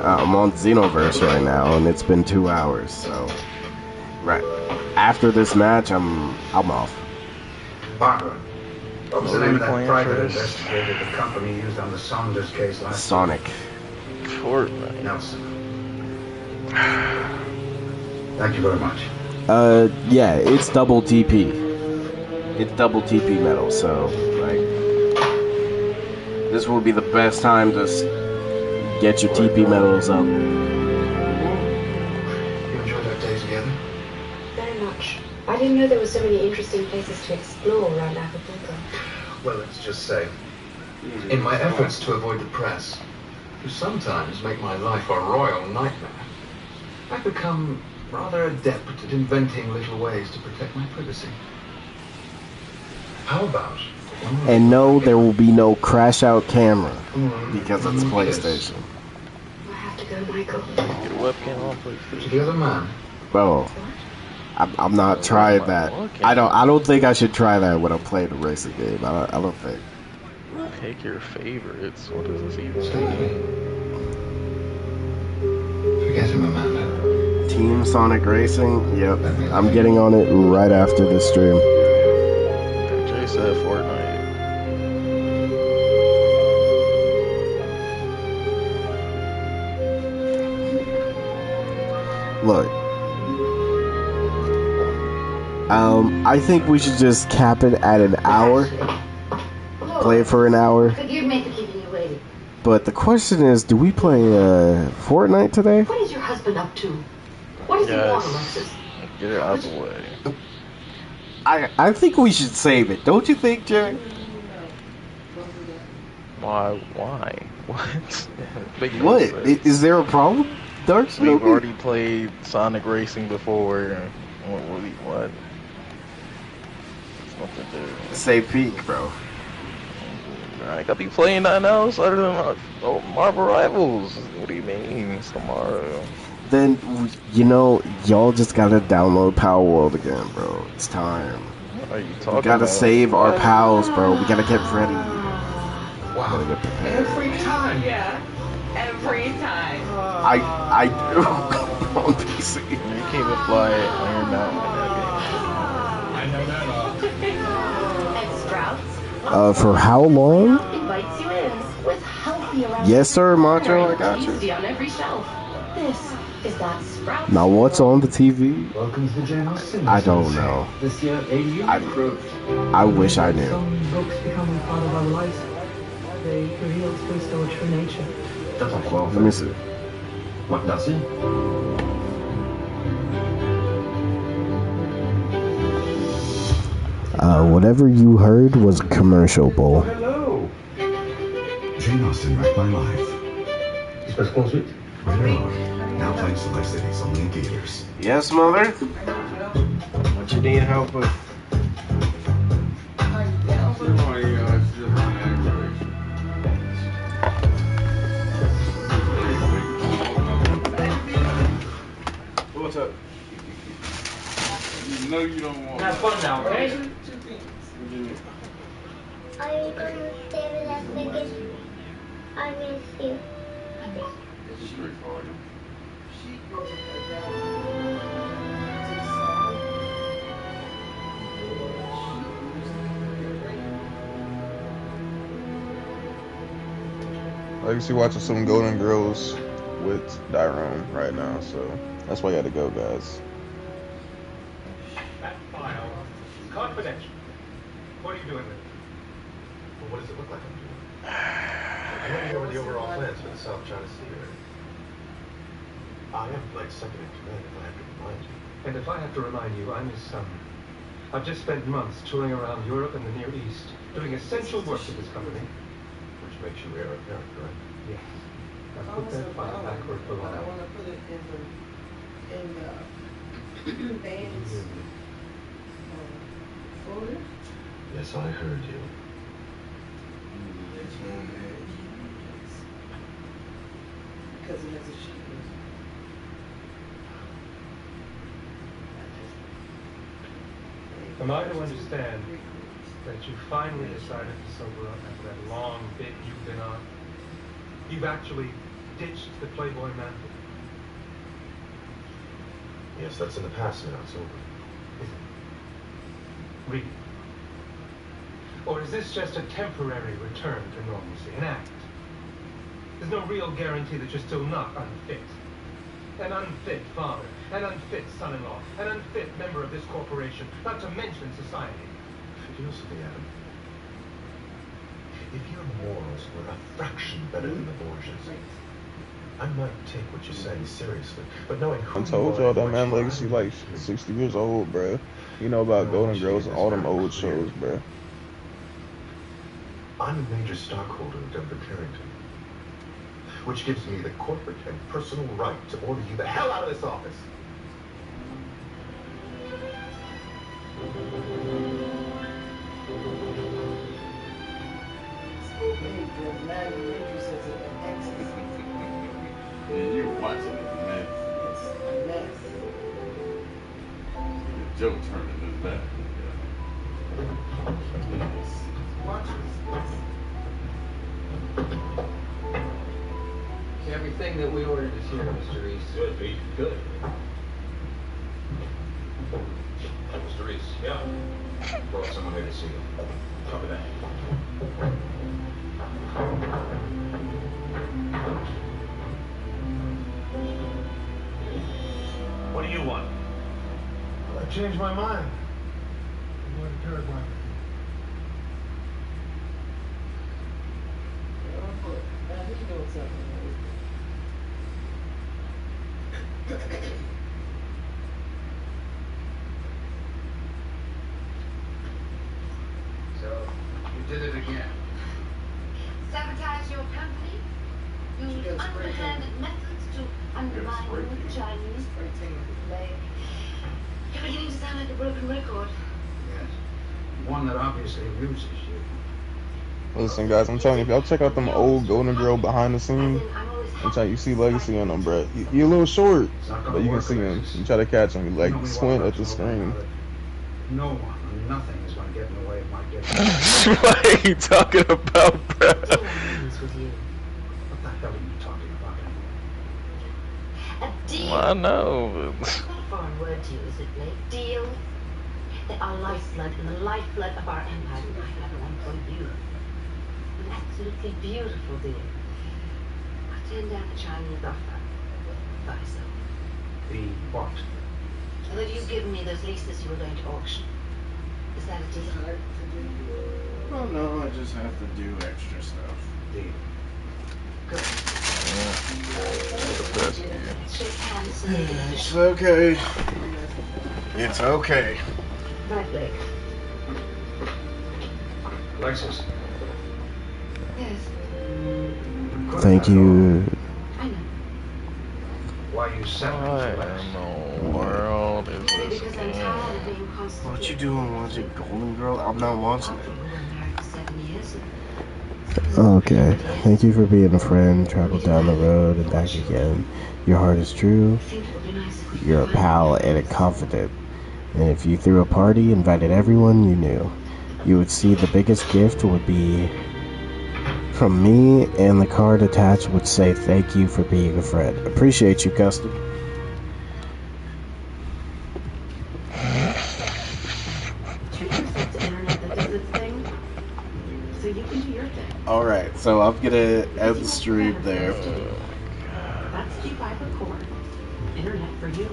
I'm on Xenoverse right now, and it's been 2 hours. So, right after this match, I'm off. Parker, what was the name of that playing private first? investigator the company used on the Saunders case last Sonic. Fortnite. Nelson. Thank you very much. Yeah, it's double TP. It's double TP metal, so like this will be the best time to get your TP medals up. You enjoyed our day together? Very much. I didn't know there were so many interesting places to explore around Acapulco. Well, let's just say, in my efforts to avoid the press, who sometimes make my life a royal nightmare, I've become rather adept at inventing little ways to protect my privacy. How about... And no, there will be no crash out camera because it's PlayStation. I have to go, Michael. Get a webcam on PlayStation. The other man. Bro, I'm not trying that. I don't think I should try that when I'm playing a racing game. I don't think. Pick your favorites. What does this even mean? Forget him, Amanda. Team Sonic Racing? Yep. I'm getting on it right after this stream. Jay said Fortnite. Look. I think we should just cap it at an hour. Play it for an hour. Forgive me for keeping you waiting. But the question is, do we play Fortnite today? What is your husband up to? What does he want, Alexis? Get it out of the way. I think we should save it. Don't you think, Jack? Why? What? Make no What? sense. Is there a problem? Dark Snoopy? We've already played Sonic Racing before. What? It's nothing to do. Say peak, bro. I could be playing nothing else other than Marvel Rivals. What do you mean? It's tomorrow. Then, y'all just gotta download Power World again, bro. It's time. What are you talking We gotta about? save our pals, bro. We gotta get ready. Wow. Gotta get prepared. Every time. Yeah. Every time. I do on PC. You can't even fly Iron Mountain in that game. I know that. And Sprouts For how long? invites you in with healthy around. Yes, sir, Macho. I got you. Tuesday on every shelf. This is that Sprouts. Now, what's on the TV? Welcome to the General Cinema. I don't know. This year, 80 years approved. I wish I knew. Some books becoming part of our lives. They reveal to us our true nature. T'attends quoi en Let fait? me see. Marc Darcy? Whatever you heard was a commercial, Bull. Hello. Jane Austen wrecked my life. Il se passe quoi ensuite? Rated R. Now playing select cities only in theaters. Yes, mother? What you need help with? What's up? No, you don't want. Have fun now, okay? Are you going to stay with us because I miss you? I actually watching some Golden Girls with Dyrone right now, so that's why I gotta go, guys. That file is confidential. What are you doing with it? Well, what does it look like I'm doing? I'm looking over the overall plans for the South China Sea area. I am like second in command if I have to remind you. And if I have to remind you, I'm his son. I've just spent months touring around Europe and the Near East, doing essential work for this company. Which makes you heir apparent, correct? Yes. Now put that file backward below. I want to put it in the band's folder. Yes, I heard you. Because it has a sheet. Am I to understand that you finally decided to sober up after that long binge you've been on? You've actually ditched the Playboy mantle? Yes, that's in the past now. It's over. Is it? Really? Or is this just a temporary return to normalcy, an act? There's no real guarantee that you're still not unfit. An unfit father, an unfit son-in-law, an unfit member of this corporation, not to mention society. You know something, Adam? If your morals were a fraction better than the Borgias, I might take what you're saying seriously. But knowing who I told you are y'all and that what man you Legacy are, like 60 years old, bro. You know about Golden Girls and all them old shows, bro. I'm a major stockholder of Denver Carrington, which gives me the corporate and personal right to order you the hell out of this office. Yeah, you watching it, man. It's a mess. Joe turning his back. Watch this. Everything that we ordered is here, Mr. Reese. Good, Pete. Good. Mr. Reese. Yeah. Brought someone here to see you. Copy that. What do you want? Well, I changed my mind. I'm going to Paraguay. Now he's doing something. So, you did it again. Sabotage your company? Use underhanded methods to undermine the Chinese play. You're beginning to sound like a broken record. Yes. One that obviously amuses you. Listen, guys, I'm telling you, if y'all check out them old Golden Girl behind the scenes, I'm telling you, see Legacy on them, bro. You're a little short, but you can see him. You try to catch him, you like squint at the screen. No one or nothing is going to get in the way of my getting. What are you talking about, bro? What the hell are you talking about anyway? A deal. I know. It's not a foreign word to you, is it, Blake? Deal. They are lifeblood and the lifeblood of our empire. I have one for you. An absolutely beautiful deal. I turned down the Chinese offer. Buy so. The what? That you've given me those leases you were going to auction. Is that a deal? Oh no, I just have to do extra stuff. Deal. Good. Shake hands. It's okay. It's okay. Right, Blake. Alexis. Yes. Thank you. I know. Why you settling What for in less? the world is this Because I'm game? tired of being constantly. What you doing watching Golden Girl? I'm not watching it. We were married for 7 years. Okay. Thank you for being a friend. Travel down the road and back again. Your heart is true. I think it would be nice if we You're a pal and a confidant. And if you threw a party, invited everyone you knew, you would see the biggest gift would be from me, and the card attached would say thank you for being a friend. Appreciate you, Custom. treat yourself to internet that does its thing, so you can do your thing. Alright, so I'm gonna end the stream there. That's G5 record. Internet for you.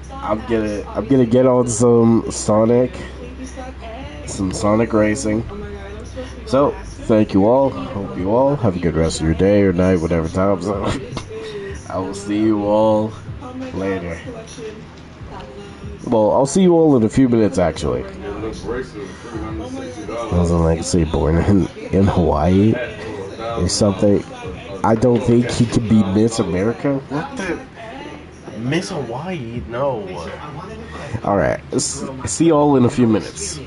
I'm gonna get on some Sonic racing. So, thank you all. Hope you all have a good rest of your day or night, whatever time zone. I will see you all later. Well, I'll see you all in a few minutes, actually. As a legacy born in Hawaii or something. I don't think he can be Miss America. What the? Miss Hawaii? No. Alright, see you all in a few minutes.